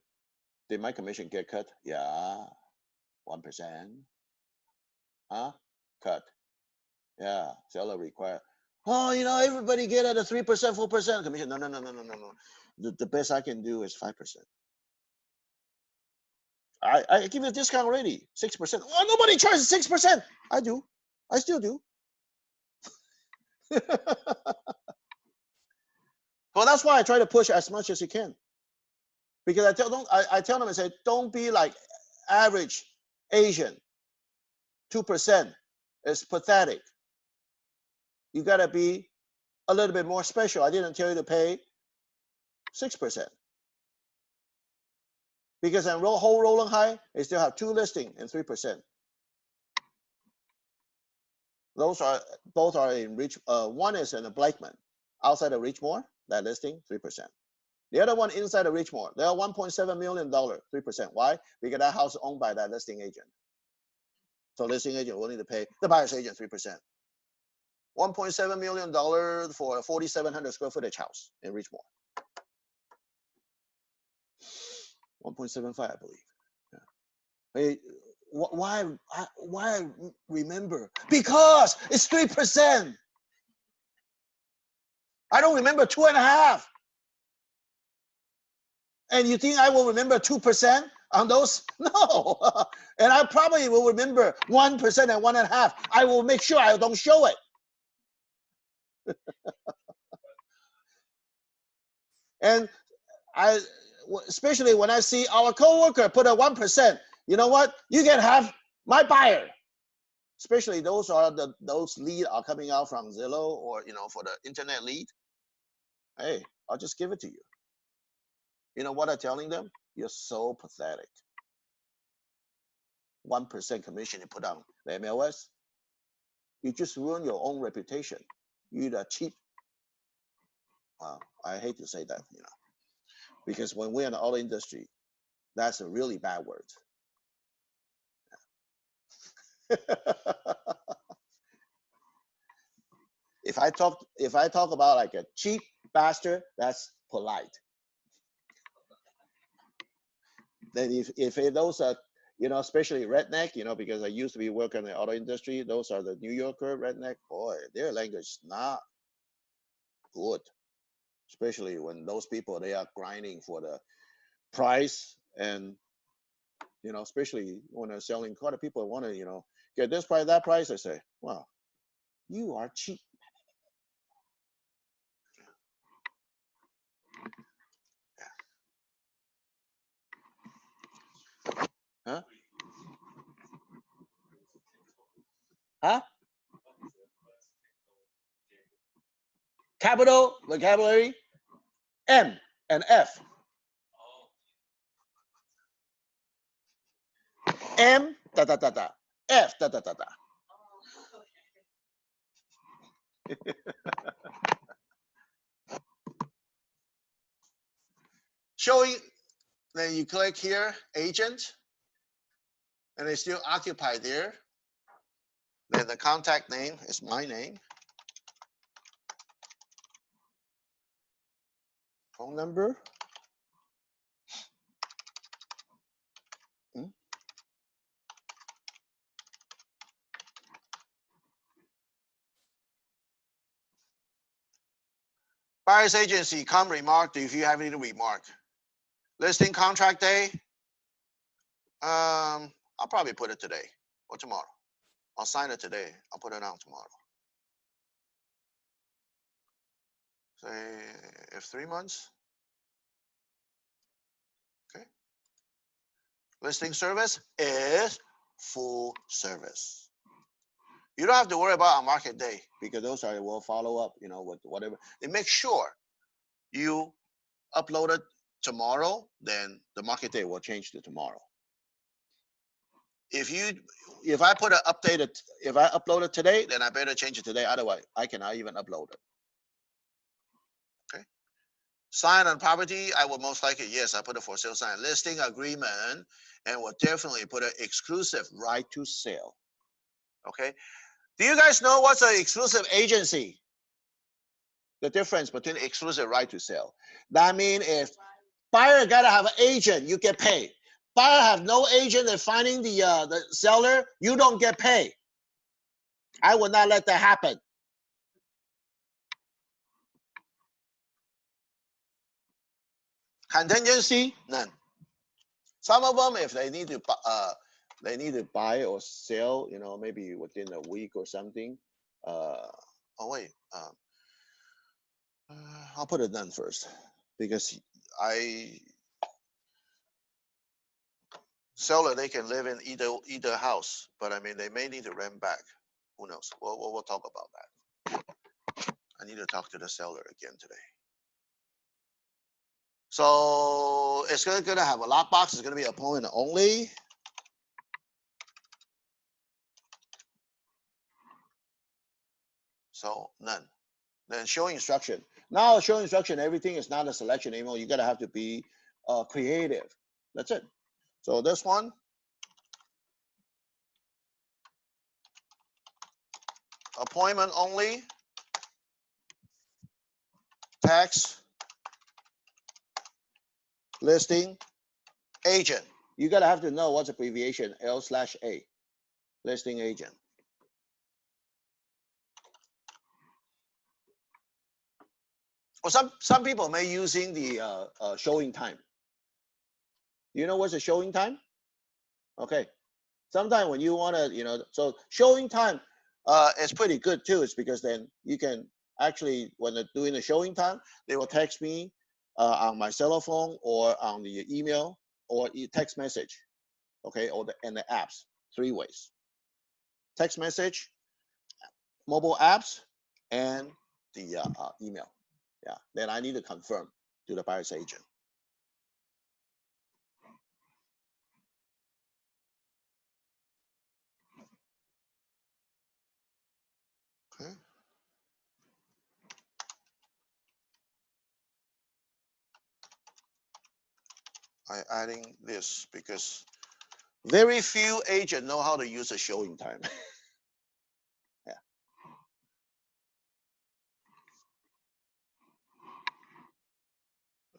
did my commission get cut? Yeah, 1%. Huh? Cut. Yeah, seller require. Oh, you know, everybody get at a 3%, 4% commission. No. The best I can do is 5%. I give you a discount already, 6%. Oh, nobody charges 6%. I do. I still do. Well, that's why I try to push as much as you can. Because I tell them, I say, don't be like average Asian. 2% is pathetic. You gotta be a little bit more special. I didn't tell you to pay 6%. Because in whole Rolling High, they still have 2 listings and 3%. Those are both are in one is in a Blackman, outside of Richmore, that listing 3%. The other one inside of Richmore, they are $1.7 million, 3%. Why? Because that house is owned by that listing agent. So listing agent will need to pay the buyer's agent 3%. $1.7 million for a 4,700 square footage house in Richmore. 1.75, I believe. Yeah. Hey, why remember? Because it's 3%. I don't remember 2.5. And you think I will remember 2% on those? No. And I probably will remember 1% and 1.5. I will make sure I don't show it. And especially when I see our coworker put a 1%, you know what? You can have my buyer. Especially those lead are coming out from Zillow or for the internet lead. Hey, I'll just give it to you. You know what I'm telling them? You're so pathetic. 1% commission you put on the MLS. You just ruin your own reputation. You're cheap. Wow, I hate to say that, because when we're in the auto industry, that's a really bad word. If I talk about like a cheap bastard, that's polite. Then if those are especially redneck, because I used to be working in the auto industry, those are the New Yorker redneck. Boy, their language is not good. Especially when those people, they are grinding for the price, and especially when they're selling car, the people want to get this price, that price. I say, wow, you are cheap. Huh? Huh? Capital vocabulary, M and F. M da da da da, F da da da da. Showing, then you click here, agent, and it's still occupied there. Then the contact name is my name. Phone number. Buyer's agency, come remark if you have any remark. Listing contract day. I'll probably put it today or tomorrow. I'll sign it today. I'll put it out tomorrow. Say if 3 months. Okay. Listing service is full service. You don't have to worry about a market day because those will follow up, with whatever. They make sure you uploaded tomorrow, then the market date will change to tomorrow. If I put an updated, if I upload it today, then I better change it today. Otherwise, I cannot even upload it. Okay. Sign on property, I will most likely, yes, I put a for sale sign. Listing agreement, and will definitely put an exclusive right to sale. Okay. Do you guys know what's an exclusive agency? The difference between exclusive right to sell. That means if buyer gotta have an agent, you get paid. Buyer have no agent and finding the seller, you don't get paid. I will not let that happen. Contingency, none. Some of them, if they need to buy or sell, you know, maybe within a week or something. Oh wait, I'll put it none first because seller, they can live in either house, but I mean they may need to rent back. Who knows? We'll talk about that. I need to talk to the seller again today. So it's gonna have a lockbox. It's gonna be appointment only. So none. Then show instruction. Now show instruction, everything is not a selection anymore. You gotta have to be creative. That's it. So this one, appointment only, tax, listing, agent. You gotta have to know what's abbreviation L/A, listing agent. Or some people may using the showing time. Do you know what's a showing time? Okay. Sometimes when you want to, you know, so showing time is pretty good too. It's because then you can actually, when they're doing the showing time, they will text me on my cell phone or on the email or text message, okay, or and the apps, 3 ways. Text message, mobile apps, and the email. Yeah, then I need to confirm to the buyer's agent. Okay. I'm adding this because very few agents know how to use a showing time. Yeah.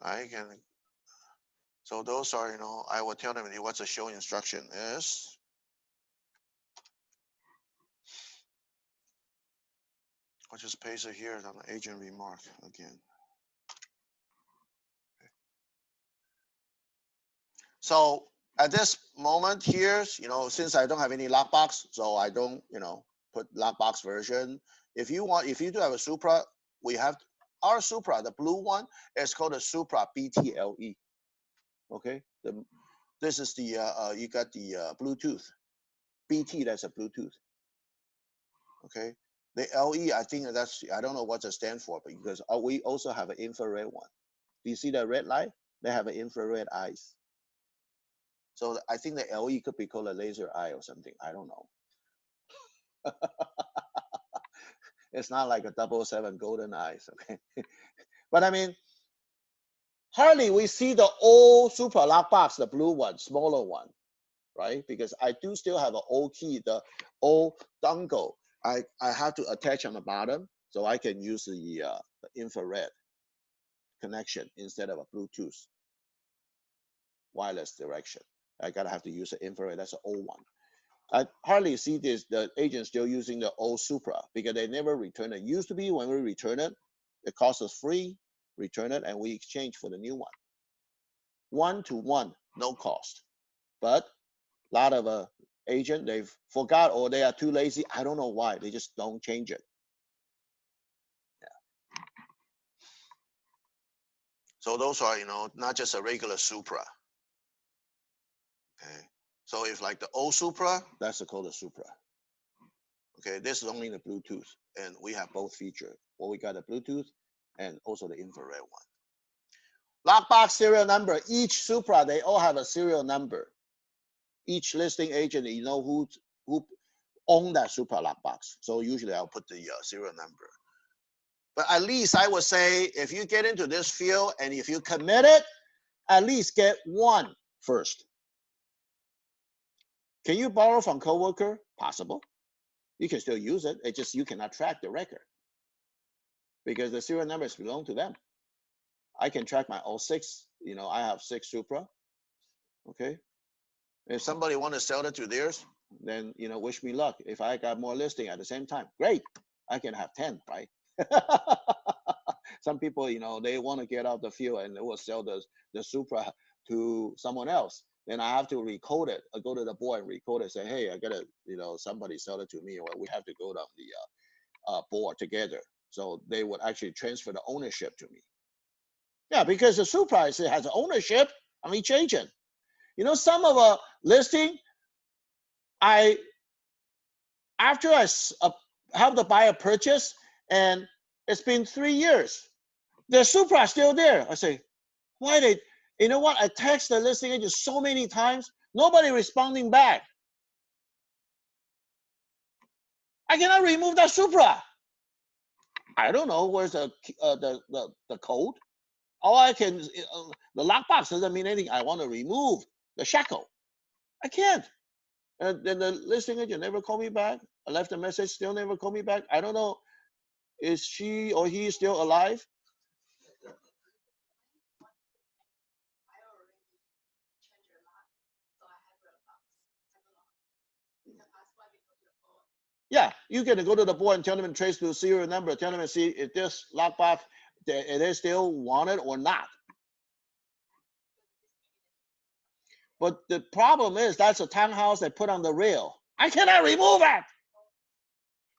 I can. So those are, you know, I will tell them what's a show instruction is. I'll just paste it here on the agent remark again. So at this moment here, you know, since I don't have any lockbox, so I don't, you know, put lockbox version. If you do have a Supra, we have our Supra, the blue one, is called a Supra BTLE. Okay, this is the you got the Bluetooth. BT, that's a Bluetooth. Okay, the LE, I think that's, I don't know what it stands for, but because we also have an infrared one. Do you see the red light? They have an infrared eyes. So I think the LE could be called a laser eye or something. I don't know. It's not like a 007 golden eyes, okay? But I mean, hardly we see the old Supra lockbox, the blue one, smaller one, right? Because I do still have an old key, the old dongle. I have to attach on the bottom so I can use the infrared connection instead of a Bluetooth wireless direction. I gotta have to use the infrared. That's an old one. I hardly see the agents still using the old Supra because they never return it. Used to be when we return it, it costs us free, return it, and we exchange for the new one. 1-to-1, no cost. But a lot of agent, they've forgot or they are too lazy. I don't know why. They just don't change it. Yeah. So those are, you know, not just a regular Supra. Okay. So if like the old Supra, that's called a Supra. Okay, this is only the Bluetooth, and we have both features. Well, we got the Bluetooth and also the infrared one. Lockbox serial number. Each Supra, they all have a serial number. Each listing agent, you know who own that Supra lockbox. So usually I'll put the serial number. But at least I would say, if you get into this field and if you commit it, at least get one first. Can you borrow from coworker? Possible. You can still use it. It's just you cannot track the record because the serial numbers belong to them. I can track my all 6. You know, I have 6 Supra. Okay. If somebody want to sell it to theirs, then, you know, wish me luck. If I got more listing at the same time, great. I can have 10, right? Some people, you know, they want to get out the field and they will sell the Supra to someone else. Then I have to recode it. I go to the board and recode it. Say, hey, I gotta, you know, somebody sell it to me, or we have to go down the board together. So they would actually transfer the ownership to me. Yeah, because the Supra has ownership on each agent. You know, some of a listing, after I have the buyer purchase, and it's been 3 years, the Supra is still there. I say, why they? You know what? I text the listing agent so many times, nobody responding back. I cannot remove that Supra. I don't know where's the code. All I can, the lockbox doesn't mean anything. I want to remove the shackle. I can't. And then the listing agent never called me back. I left a message, still never called me back. I don't know, is she or he still alive? Yeah, you can go to the board and tell them and trace the serial number. Tell them and see if this lockbox, they still want it or not. But the problem is that's a townhouse they put on the rail. I cannot remove it.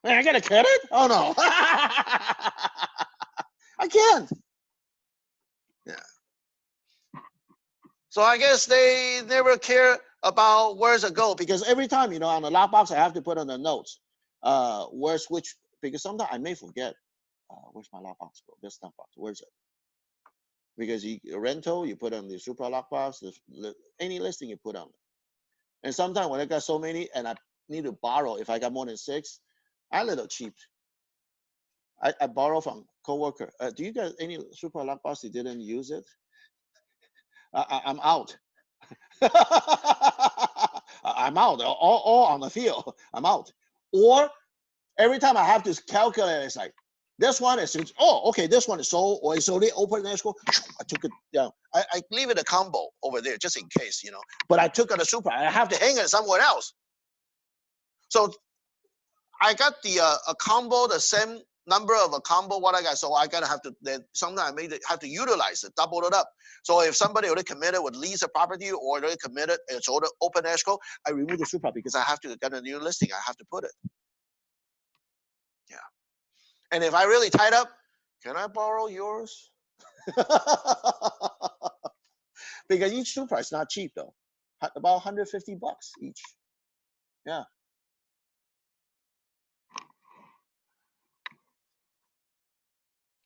I gotta cut it? Oh no. I can't. Yeah. So I guess they never care about where's it go, because every time, you know, on the lockbox I have to put on the notes. Where's which, because sometimes I may forget. Where's my lockbox go? This lockbox, where's it? Because a rental, you put on the Supra lockbox, any listing you put on. And sometimes when I got so many and I need to borrow, if I got more than 6, I'm a little cheap. I borrow from coworker. Do you got any Supra lockbox you didn't use it? I'm out. I'm out. All on the field. I'm out. Or every time I have to calculate, it's like, this one is, oh, okay, this one is sold, or it's already open escrow. I took it down. I leave it a combo over there just in case, you know. But I took out a Supra. I have to hang it somewhere else. So I got the a combo, the same number of a combo what I got. So I gotta have to then sometimes I have to utilize it, double it up. So if somebody already committed with lease a property or already committed, it's already open escrow, I remove the Supra because I have to get a new listing. I have to put it. Yeah. And if I really tied up, can I borrow yours? Because each Supra is not cheap though. About $150 each. Yeah.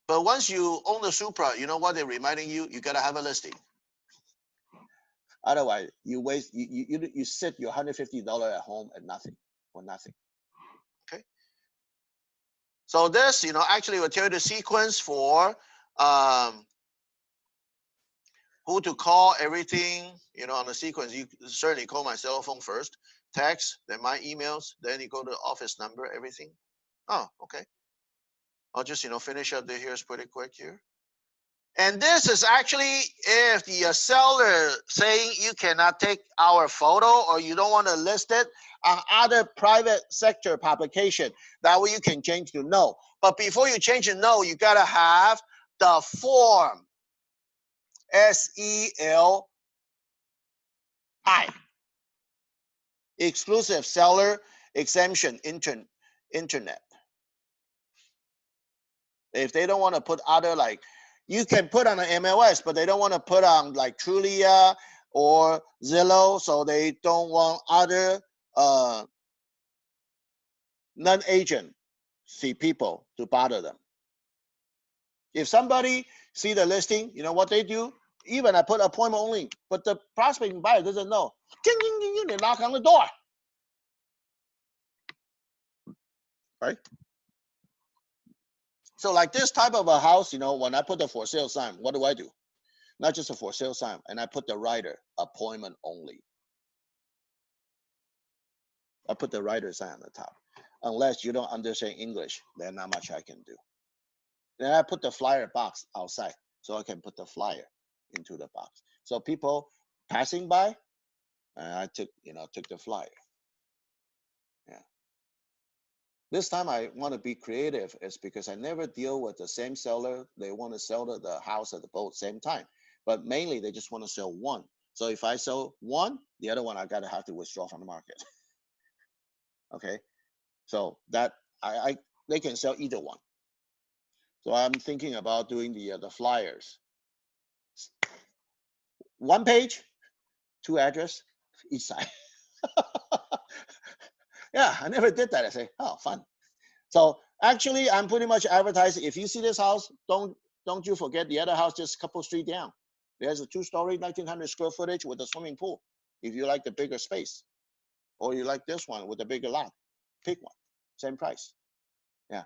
But once you own the Supra, you know what they're reminding you? You gotta have a listing. Otherwise, you waste. You sit your $150 at home and nothing for nothing. Okay. So this, you know, actually will tell you the sequence for who to call, everything, you know, on the sequence. You certainly call my cell phone first, text, then my emails, then you go to the office number, everything. Oh, okay. I'll just, you know, finish up the here's pretty quick here. And this is actually if the seller saying you cannot take our photo or you don't want to list it on other private sector publication. That way you can change to no. But before you change to no, you gotta have the form. SELI. Exclusive seller exemption internet. If they don't want to put other, like, you can put on an MLS, but they don't want to put on like Trulia or Zillow, so they don't want other non-agency people to bother them. If somebody see the listing, you know what they do? Even I put appointment only, but the prospecting buyer doesn't know. Ding, ding, ding, ding, they knock on the door. Right? So like this type of a house, you know, when I put the for sale sign, what do? Not just a for sale sign, and I put the rider, appointment only. I put the rider sign on the top. Unless you don't understand English, then not much I can do. Then I put the flyer box outside, so I can put the flyer into the box. So people passing by, I took the flyer. Yeah. This time I want to be creative, is because I never deal with the same seller. They want to sell the house at the both same time, but mainly they just want to sell one. So if I sell one, the other one I gotta have to withdraw from the market. Okay, so that they can sell either one. So I'm thinking about doing the flyers. One page, 2 address each side. Yeah, I never did that. I say, oh, fun. So actually, I'm pretty much advertising. If you see this house, don't you forget the other house just a couple street down. There's a 2-story, 1,900 square footage with a swimming pool. If you like the bigger space, or you like this one with a bigger lot, pick one. Same price. Yeah.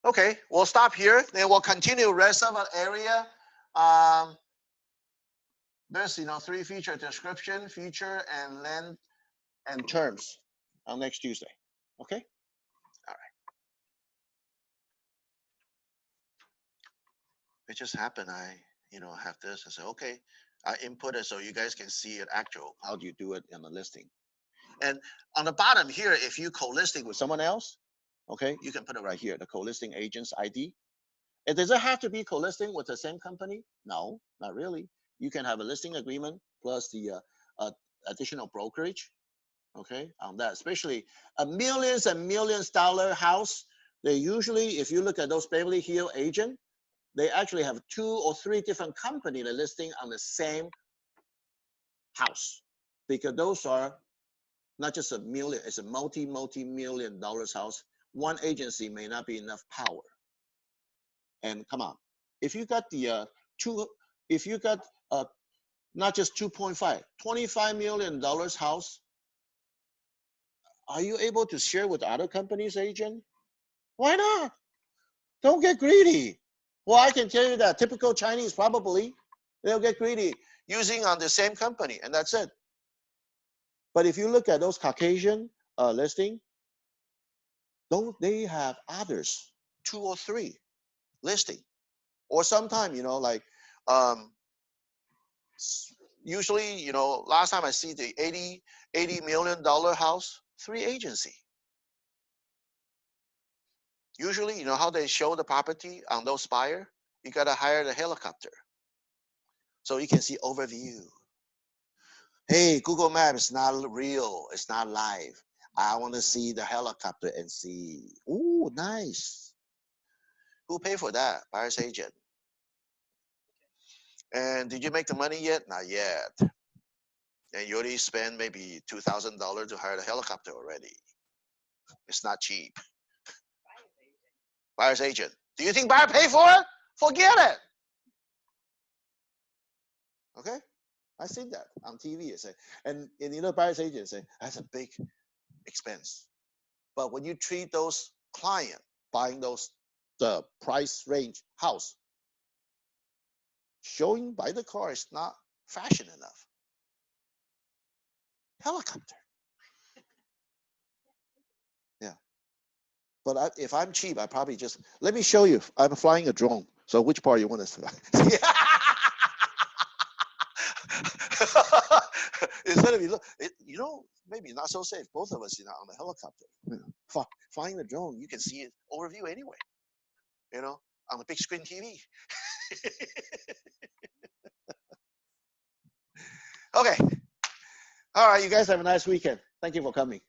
Okay, we'll stop here. Then we'll continue rest of the area. There's 3 feature description, feature, and land and terms on next Tuesday. Okay. All right. It just happened. I have this. I said, okay, I input it so you guys can see it actual. How do you do it in the listing? And on the bottom here, if you co-listing With someone else, okay, you can put it right here, the co-listing agent's ID. It doesn't have to be co-listing with the same company. No, not really. You can have a listing agreement plus the additional brokerage, okay, on that. Especially a millions and millions dollar house, they usually, if you look at those Beverly Hills agent, they actually have 2 or 3 different companies that are listing on the same house, because those are not just a million, it's a multi-million dollars house. One agency may not be enough power. And come on, if you got the if you got not just 2.5, $25 million house, are you able to share with other companies' agent? Why not? Don't get greedy. Well, I can tell you that typical Chinese, probably they'll get greedy using on the same company, and that's it. But if you look at those Caucasian listing, though they have others, 2 or 3 listing, or sometime like usually last time I see the $80 million house, 3 agency. Usually, how they show the property on those buyer, you gotta hire the helicopter so you can see overview. Hey, Google Maps is not real. It's not live. I want to see the helicopter and see. Ooh, nice. Who paid for that? Buyer's agent. And did you make the money yet? Not yet. And you already spent maybe $2,000 to hire the helicopter already. It's not cheap. Buyer's agent. Do you think buyer pay for it? Forget it. Okay. I seen that on TV. I say, and buyer's agent say that's a big expense. But when you treat those client buying the price range house, showing by the car is not fashion enough. Helicopter. Yeah. But if I'm cheap, I probably just, let me show you. I'm flying a drone. So which part you want to see? Instead of maybe not so safe. Both of us, on the helicopter, flying the drone, you can see it overview anyway. On the big screen TV. Okay. All right, you guys have a nice weekend. Thank you for coming.